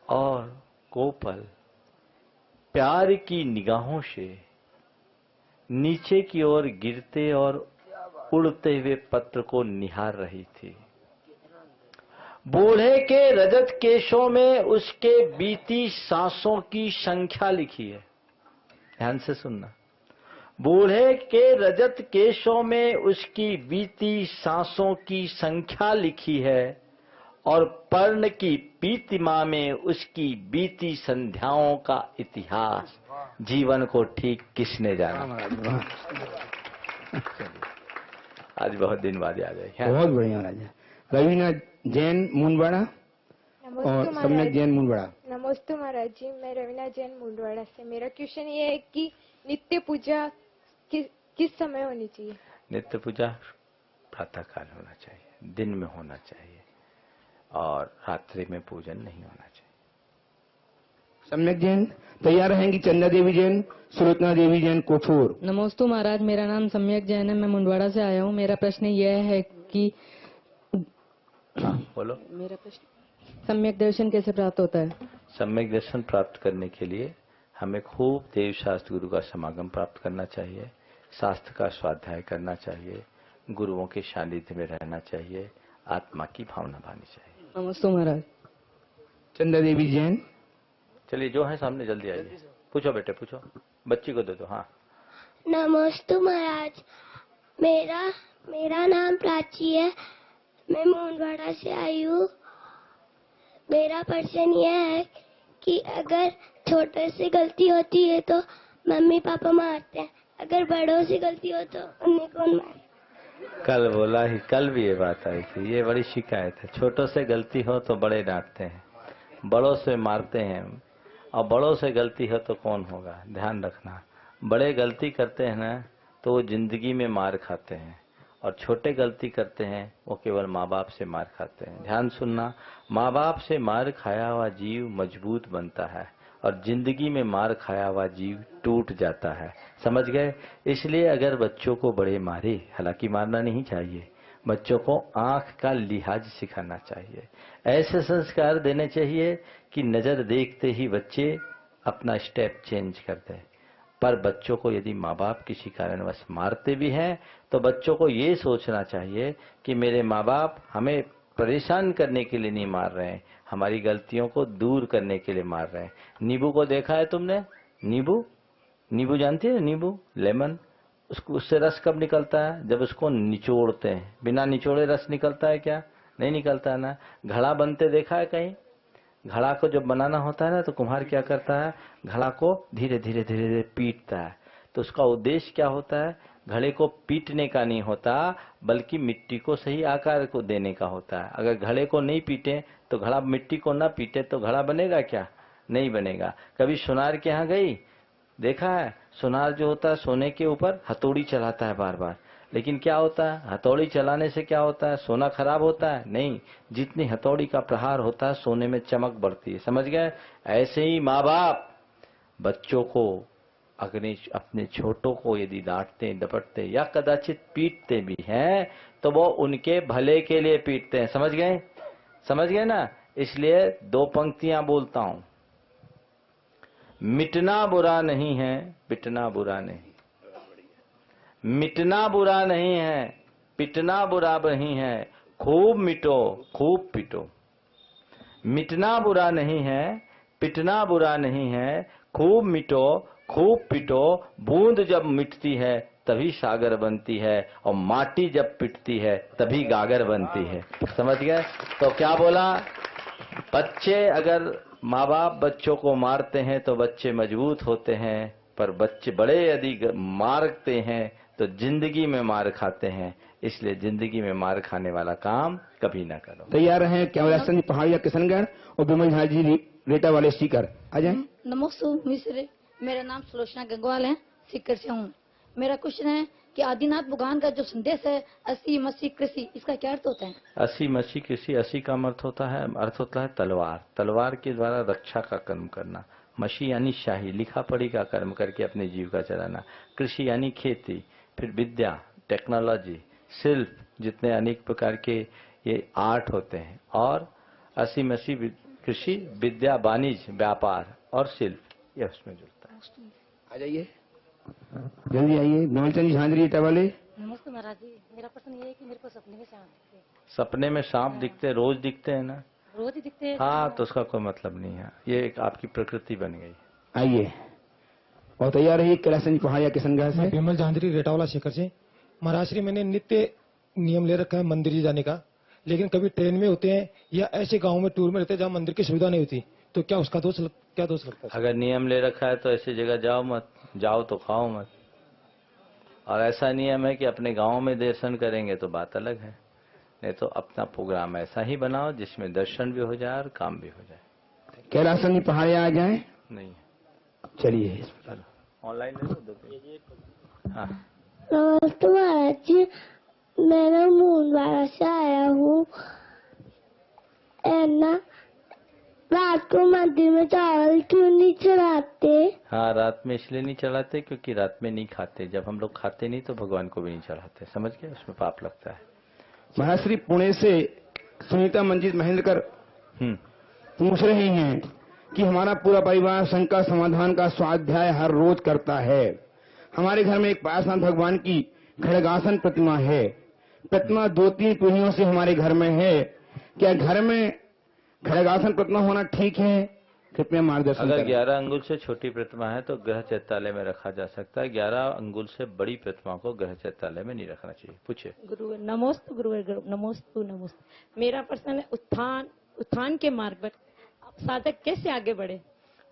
और कोपल प्यार की निगाहों से नीचे की ओर गिरते और उड़ते हुए पत्र को निहार रही थी। बूढ़े के रजत केशों में उसके बीती सांसों की संख्या लिखी है। ध्यान से सुनना, बूढ़े के रजत केशों में उसकी बीती सांसों की संख्या लिखी है, और पर्ण की पीतिमा में उसकी बीती संध्याओं का इतिहास। जीवन को ठीक किसने जाना। आज बहुत दिन बाद याद है। बहुत बढ़िया राजा। रवीना जैन मुंडवाड़ा और सम्यक जैन मुंडवाड़ा। नमस्ते महाराज जी, मैं रवीना जैन मुंडवाड़ा से। मेरा क्वेश्चन ये है कि नित्य पूजा किस समय होनी चाहिए? नित्य पूजा प्रातः काल होना चाहिए, दिन में होना चाहिए, और रात्रि में पूजन नहीं होना चाहिए। सम्यक जैन तैयार रहेंगी। चंदा देवी जैन, सुलोचना देवी जैन कोठूर। नमस्ते महाराज, मेरा नाम सम्यक जैन है, मैं मुंडवाड़ा से आया हूँ। मेरा प्रश्न यह है कि बोलो। मेरा प्रश्न सम्यक दर्शन कैसे प्राप्त होता है? सम्यक दर्शन प्राप्त करने के लिए हमें खूब देव शास्त्र गुरु का समागम प्राप्त करना चाहिए, शास्त्र का स्वाध्याय करना चाहिए, गुरुओं के सानिध्य में रहना चाहिए, आत्मा की भावना भानी चाहिए। नमस्ते महाराज। चंदा देवी जैन। चलिए जो है सामने जल्दी आइए, पूछो बेटे पूछो, बच्ची को दे दो। हाँ नमस्ते महाराज, मेरा नाम प्राची है, मैं मुंडवाड़ा से आई हूँ। मेरा प्रश्न यह है कि अगर छोटे से गलती होती है तो मम्मी पापा मारते हैं, अगर बड़ों से गलती हो तो उन्हें कौन मारे? कल बोला ही, कल भी ये बात आई थी, ये बड़ी शिकायत है। छोटों से गलती हो तो बड़े डांटते हैं, बड़ों से मारते हैं, और बड़ों से गलती हो तो कौन होगा। ध्यान रखना, बड़े गलती करते हैं ना तो वो जिंदगी में मार खाते हैं, और छोटे गलती करते हैं वो केवल माँ बाप से मार खाते हैं। ध्यान सुनना, माँ बाप से मार खाया हुआ जीव मजबूत बनता है, और जिंदगी में मार खाया हुआ जीव टूट जाता है। समझ गए? इसलिए अगर बच्चों को बड़े मारे, हालांकि मारना नहीं चाहिए, बच्चों को आंख का लिहाज सिखाना चाहिए, ऐसे संस्कार देने चाहिए कि नजर देखते ही बच्चे अपना स्टेप चेंज कर दें। पर बच्चों को यदि माँ बाप किसी कारणवश मारते भी हैं तो बच्चों को ये सोचना चाहिए कि मेरे माँ बाप हमें परेशान करने के लिए नहीं मार रहे हैं, हमारी गलतियों को दूर करने के लिए मार रहे हैं। नींबू को देखा है तुमने? नींबू नींबू जानती है, नींबू, लेमन, उसको उससे रस कब निकलता है? जब उसको निचोड़ते हैं। बिना निचोड़े रस निकलता है क्या? नहीं निकलता है ना। घड़ा बनते देखा है कहीं? घड़ा को जब बनाना होता है ना तो कुम्हार क्या करता है, घड़ा को धीरे धीरे धीरे धीरे पीटता है। तो उसका उद्देश्य क्या होता है? घड़े को पीटने का नहीं होता, बल्कि मिट्टी को सही आकार को देने का होता है। अगर घड़े को नहीं पीटे तो घड़ा, मिट्टी को ना पीटे तो घड़ा बनेगा क्या? नहीं बनेगा। कभी सुनार के यहाँ गई, देखा है? सुनार जो होता है सोने के ऊपर हथौड़ी चलाता है बार बार, लेकिन क्या होता है? हथौड़ी चलाने से क्या होता है? सोना खराब होता है? नहीं, जितनी हथौड़ी का प्रहार होता है सोने में चमक बढ़ती है। समझ गए? ऐसे ही माँ बाप बच्चों को, अपने छोटों को यदि डांटते, डपटते या कदाचित पीटते भी हैं तो वो उनके भले के लिए पीटते हैं। समझ गए? समझ गए ना? इसलिए दो पंक्तियां बोलता हूं, मिटना बुरा नहीं है, पिटना बुरा नहीं। मिटना बुरा नहीं है, पिटना बुरा नहीं है, खूब मिटो खूब पिटो। मिटना बुरा नहीं है, पिटना बुरा नहीं है, खूब मिटो खूब पिटो। बूंद जब मिटती है तभी सागर बनती है, और माटी जब पिटती है तभी गागर बनती है। समझ गए? तो क्या बोला? बच्चे, अगर माँ बाप बच्चों को मारते हैं तो बच्चे मजबूत होते हैं, पर बच्चे बड़े यदि मारते हैं तो जिंदगी में मार खाते हैं। इसलिए जिंदगी में मार खाने वाला काम कभी ना करो। तैयार हैं कैमरासन जी पहाड़िया किशनगढ़ और विमल झा जी रेटा वाले सीकर, आ जाए। नमस्ते मिश्र, मेरा नाम सुलोचना गंगवाल है, सीकर से हूँ। मेरा क्वेश्चन है कि आदिनाथ भगवान का जो संदेश है अस्सी मसी कृषि, इसका क्या अर्थ होता है? अस्सी मसी कृषि, अस्सी का अर्थ होता है तलवार। तलवार के द्वारा रक्षा का कर्म करना। मशी यानी शाही, लिखा पढ़ी का कर्म करके अपने जीविका चलाना। कृषि यानी खेती। फिर विद्या, टेक्नोलॉजी, शिल्प, जितने अनेक प्रकार के ये आर्ट होते हैं। और अस्सी मसी कृषि, विद्या, वाणिज्य, व्यापार और शिल्प, ये उसमें जुड़ता है। आ जाइए, जल्दी आइए। विमलचंद जी झांझरी रेटा वाले। नमस्ते महाराज जी, मेरा प्रश्न ये है कि मेरे को सपने में सांप दिखते हैं। सपने में सांप दिखते? रोज दिखते हैं ना? रोज ही दिखते हैं। हाँ, तो उसका कोई मतलब नहीं है, ये एक आपकी प्रकृति बन गई। आइए, और तैयार रहिए कैलासन जी पहाड़िया किशनगढ़ से। विमल झांझरी रेटावाला शेखर से। महाराज श्री, मैंने नित्य नियम ले रखा है मंदिर जी जाने का, लेकिन कभी ट्रेन में होते हैं या ऐसे गांव में टूर में रहते हैं जहाँ मंदिर की सुविधा नहीं होती, तो क्या उसका क्या दोष लगता है? अगर नियम ले रखा है तो ऐसी जगह जाओ मत, जाओ तो खाओ मत। और ऐसा नियम है कि अपने गांव में दर्शन करेंगे तो बात अलग है, नहीं तो अपना प्रोग्राम ऐसा ही बनाओ जिसमें दर्शन भी हो जाए और काम भी हो जाए। कैलासन जी पहाड़िया आ जाए। नहीं, चलिए ऑनलाइन ले लो। हाँ, नमस्ते महाराज जी, मैं मूंदवाड़ा से आया हूँ। ना रात को मंदिर में चावल क्यों नहीं चढ़ाते? हाँ, रात में इसलिए नहीं चढ़ाते क्योंकि रात में नहीं खाते। जब हम लोग खाते नहीं तो भगवान को भी नहीं चढ़ाते। समझ गए? उसमें पाप लगता है। महाश्री पुणे से सुनीता मंजीत महेंद्रकर पूछ रही हैं कि हमारा पूरा परिवार शंका समाधान का स्वाध्याय हर रोज करता है। हमारे घर में एक पार्श्वनाथ भगवान की खड़गासन प्रतिमा है। प्रतिमा 2-3 पीढ़ियों से हमारे घर में है। क्या घर में खड़गासन प्रतिमा होना ठीक है? कृपया मार्गदर्शन अगर करें। 11 अंगुल से छोटी प्रतिमा है तो गृह चैत्यालय में रखा जा सकता है। 11 अंगुल से बड़ी प्रतिमा को गृह चैत्यालय में नहीं रखना चाहिए। पूछिए। गुरुवर नमोस्तु, गुरुवर नमोस्तु नमोस्तु। मेरा प्रश्न है उत्थान के मार्ग पर साधक कैसे आगे बढ़े?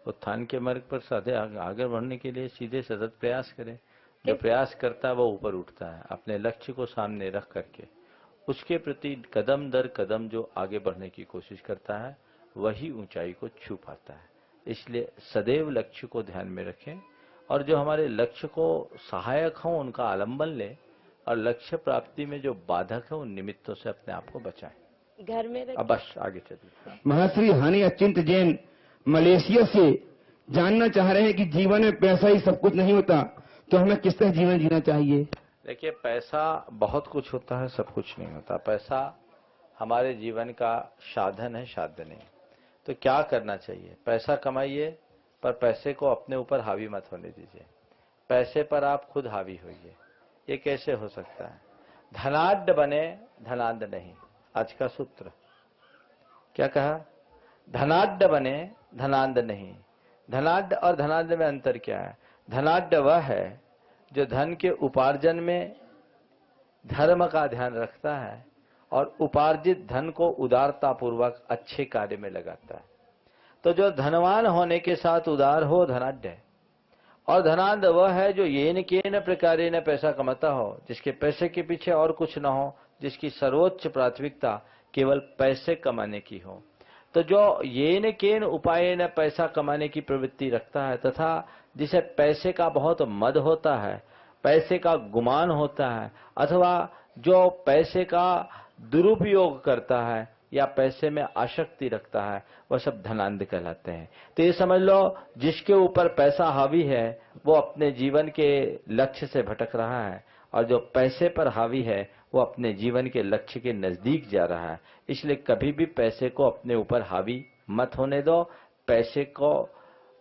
उत्थान के मार्ग पर साधक आगे बढ़ने के लिए सीधे सतत प्रयास करें। जो प्रयास करता है वो ऊपर उठता है। अपने लक्ष्य को सामने रख करके उसके प्रति कदम दर कदम जो आगे बढ़ने की कोशिश करता है वही ऊंचाई को छू पाता है। इसलिए सदैव लक्ष्य को ध्यान में रखें और जो हमारे लक्ष्य को सहायक हों उनका आलंबन लें और लक्ष्य प्राप्ति में जो बाधक है उन निमित्तों से अपने आप को बचाएं। घर में अब बस आगे चलिए। महाश्री हानि अचिंत जैन मलेशिया से जानना चाह रहे हैं कि जीवन में पैसा ही सब कुछ नहीं होता, तो हमें किस तरह जीवन जीना चाहिए? देखिए, पैसा बहुत कुछ होता है, सब कुछ नहीं होता। पैसा हमारे जीवन का साधन है, साध्य नहीं। तो क्या करना चाहिए? पैसा कमाइए पर पैसे को अपने ऊपर हावी मत होने दीजिए। पैसे पर आप खुद हावी होइए। ये कैसे हो सकता है? धनाढ्य बने, धनाढ्य नहीं। आज का सूत्र क्या कहा? धनाढ्य बने, धनाढ्य नहीं। धनाढ्य और धनाढ्य में अंतर क्या है? धनाढ्य वह है जो धन के उपार्जन में धर्म का ध्यान रखता है और उपार्जित धन को उदारता पूर्वक अच्छे कार्य में लगाता है। तो जो धनवान होने के साथ उदार हो धनाढ्य है। और धनाढ्य वह है जो येन केन प्रकारे न पैसा कमाता हो, जिसके पैसे के पीछे और कुछ न हो, जिसकी सर्वोच्च प्राथमिकता केवल पैसे कमाने की हो। तो जो येन केन उपाय न पैसा कमाने की प्रवृत्ति रखता है तथा जिसे पैसे का बहुत मद होता है, पैसे का गुमान होता है, अथवा जो पैसे का दुरुपयोग करता है या पैसे में आसक्ति रखता है, वह सब धनाढ्य कहलाते हैं। तो ये समझ लो, जिसके ऊपर पैसा हावी है वो अपने जीवन के लक्ष्य से भटक रहा है, और जो पैसे पर हावी है वो अपने जीवन के लक्ष्य के नजदीक जा रहा है। इसलिए कभी भी पैसे को अपने ऊपर हावी मत होने दो, पैसे को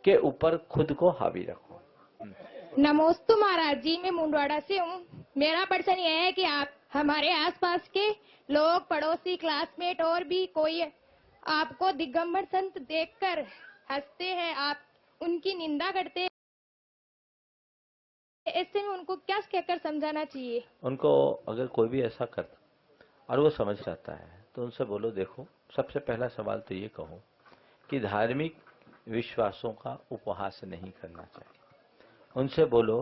के ऊपर खुद को हावी रखो। नमोस्तु महाराज जी, मैं मुंडवाड़ा से हूँ। मेरा प्रश्न यह है कि आप हमारे आसपास के लोग, पड़ोसी, क्लासमेट और भी कोई आपको दिगंबर संत देखकर हंसते हैं, आप उनकी निंदा करते हैं, ऐसे में उनको क्या कहकर समझाना चाहिए? उनको अगर कोई भी ऐसा करता और वो समझ जाता है तो उनसे बोलो, देखो सबसे पहला सवाल तो ये कहो कि धार्मिक विश्वासों का उपहास नहीं करना चाहिए। उनसे बोलो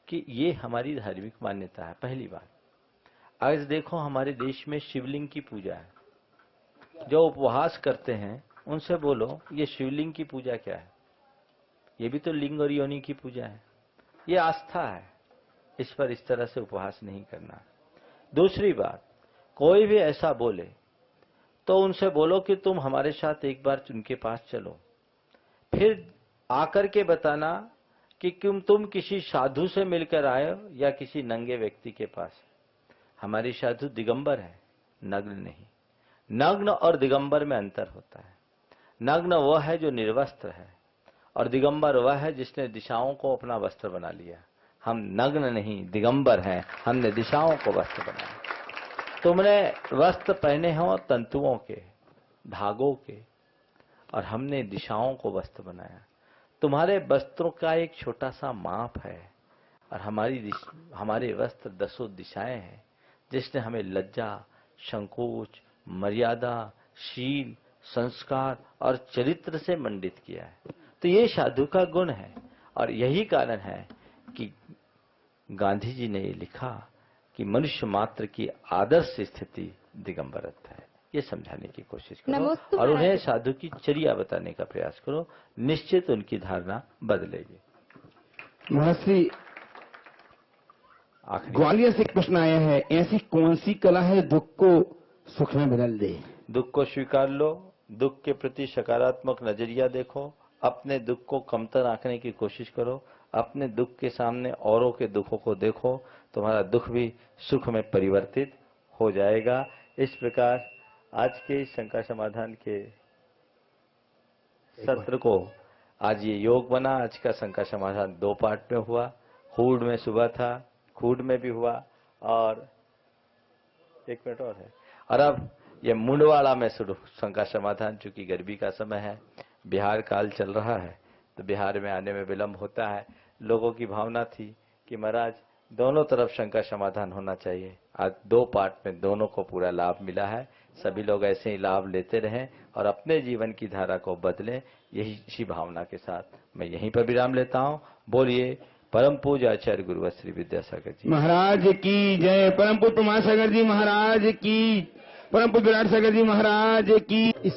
कि ये हमारी धार्मिक मान्यता है। पहली बात, आज देखो हमारे देश में शिवलिंग की पूजा है। जो उपवास करते हैं उनसे बोलो ये शिवलिंग की पूजा क्या है, ये भी तो लिंग और योनि की पूजा है, ये आस्था है, इस पर इस तरह से उपहास नहीं करना। दूसरी बात, कोई भी ऐसा बोले तो उनसे बोलो कि तुम हमारे साथ एक बार उनके पास चलो, फिर आकर के बताना कि तुम किसी साधु से मिलकर आए हो या किसी नंगे व्यक्ति के पास। हमारी साधु दिगंबर है, नग्न नहीं। नग्न और दिगंबर में अंतर होता है। नग्न वह है जो निर्वस्त्र है और दिगंबर वह है जिसने दिशाओं को अपना वस्त्र बना लिया। हम नग्न नहीं, दिगंबर हैं, हमने दिशाओं को वस्त्र बनाया। तुमने वस्त्र पहने हो तंतुओं के, धागों के, और हमने दिशाओं को वस्त्र बनाया। तुम्हारे वस्त्रों का एक छोटा सा माप है और हमारे वस्त्र 10 दिशाएं हैं, जिसने हमें लज्जा, संकोच, मर्यादा, शील, संस्कार और चरित्र से मंडित किया है। तो ये साधु का गुण है और यही कारण है कि गांधी जी ने ये लिखा कि मनुष्य मात्र की आदर्श स्थिति दिगंबरत्व है। ये समझाने की कोशिश करो और उन्हें साधु की चर्या बताने का प्रयास करो, निश्चित उनकी धारणा बदलेगी। महर्षि, ग्वालियर से एक प्रश्न आया है, ऐसी कौन सी कला है दुख को सुख में बदल दे? दुख को स्वीकार लो, दुख के प्रति सकारात्मक नजरिया देखो, अपने दुख को कमतर आंकने की कोशिश करो, अपने दुख के सामने औरों के दुखों को देखो, तुम्हारा दुख भी सुख में परिवर्तित हो जाएगा। इस प्रकार आज के शंका समाधान के सत्र को आज ये योग बना। आज का शंका समाधान 2 पार्ट में हुआ। खूड में सुबह था, खूड में भी हुआ और 1 मिनट और है, और अब ये मुंडवाड़ा में शुरू शंका समाधान। चूंकि गर्मी का समय है, बिहार काल चल रहा है, तो बिहार में आने में विलंब होता है। लोगों की भावना थी कि महाराज दोनों तरफ शंका समाधान होना चाहिए। आज 2 पार्ट में दोनों को पूरा लाभ मिला है। सभी लोग ऐसे ही लाभ लेते रहें और अपने जीवन की धारा को बदलें। यही इसी भावना के साथ मैं यहीं पर विराम लेता हूं। बोलिए परम पूज्य आचार्य गुरुवर श्री विद्यासागर जी महाराज की जय। परम पूज्य प्रमाण सागर जी महाराज की, परम पूज्य विराट सागर जी महाराज की।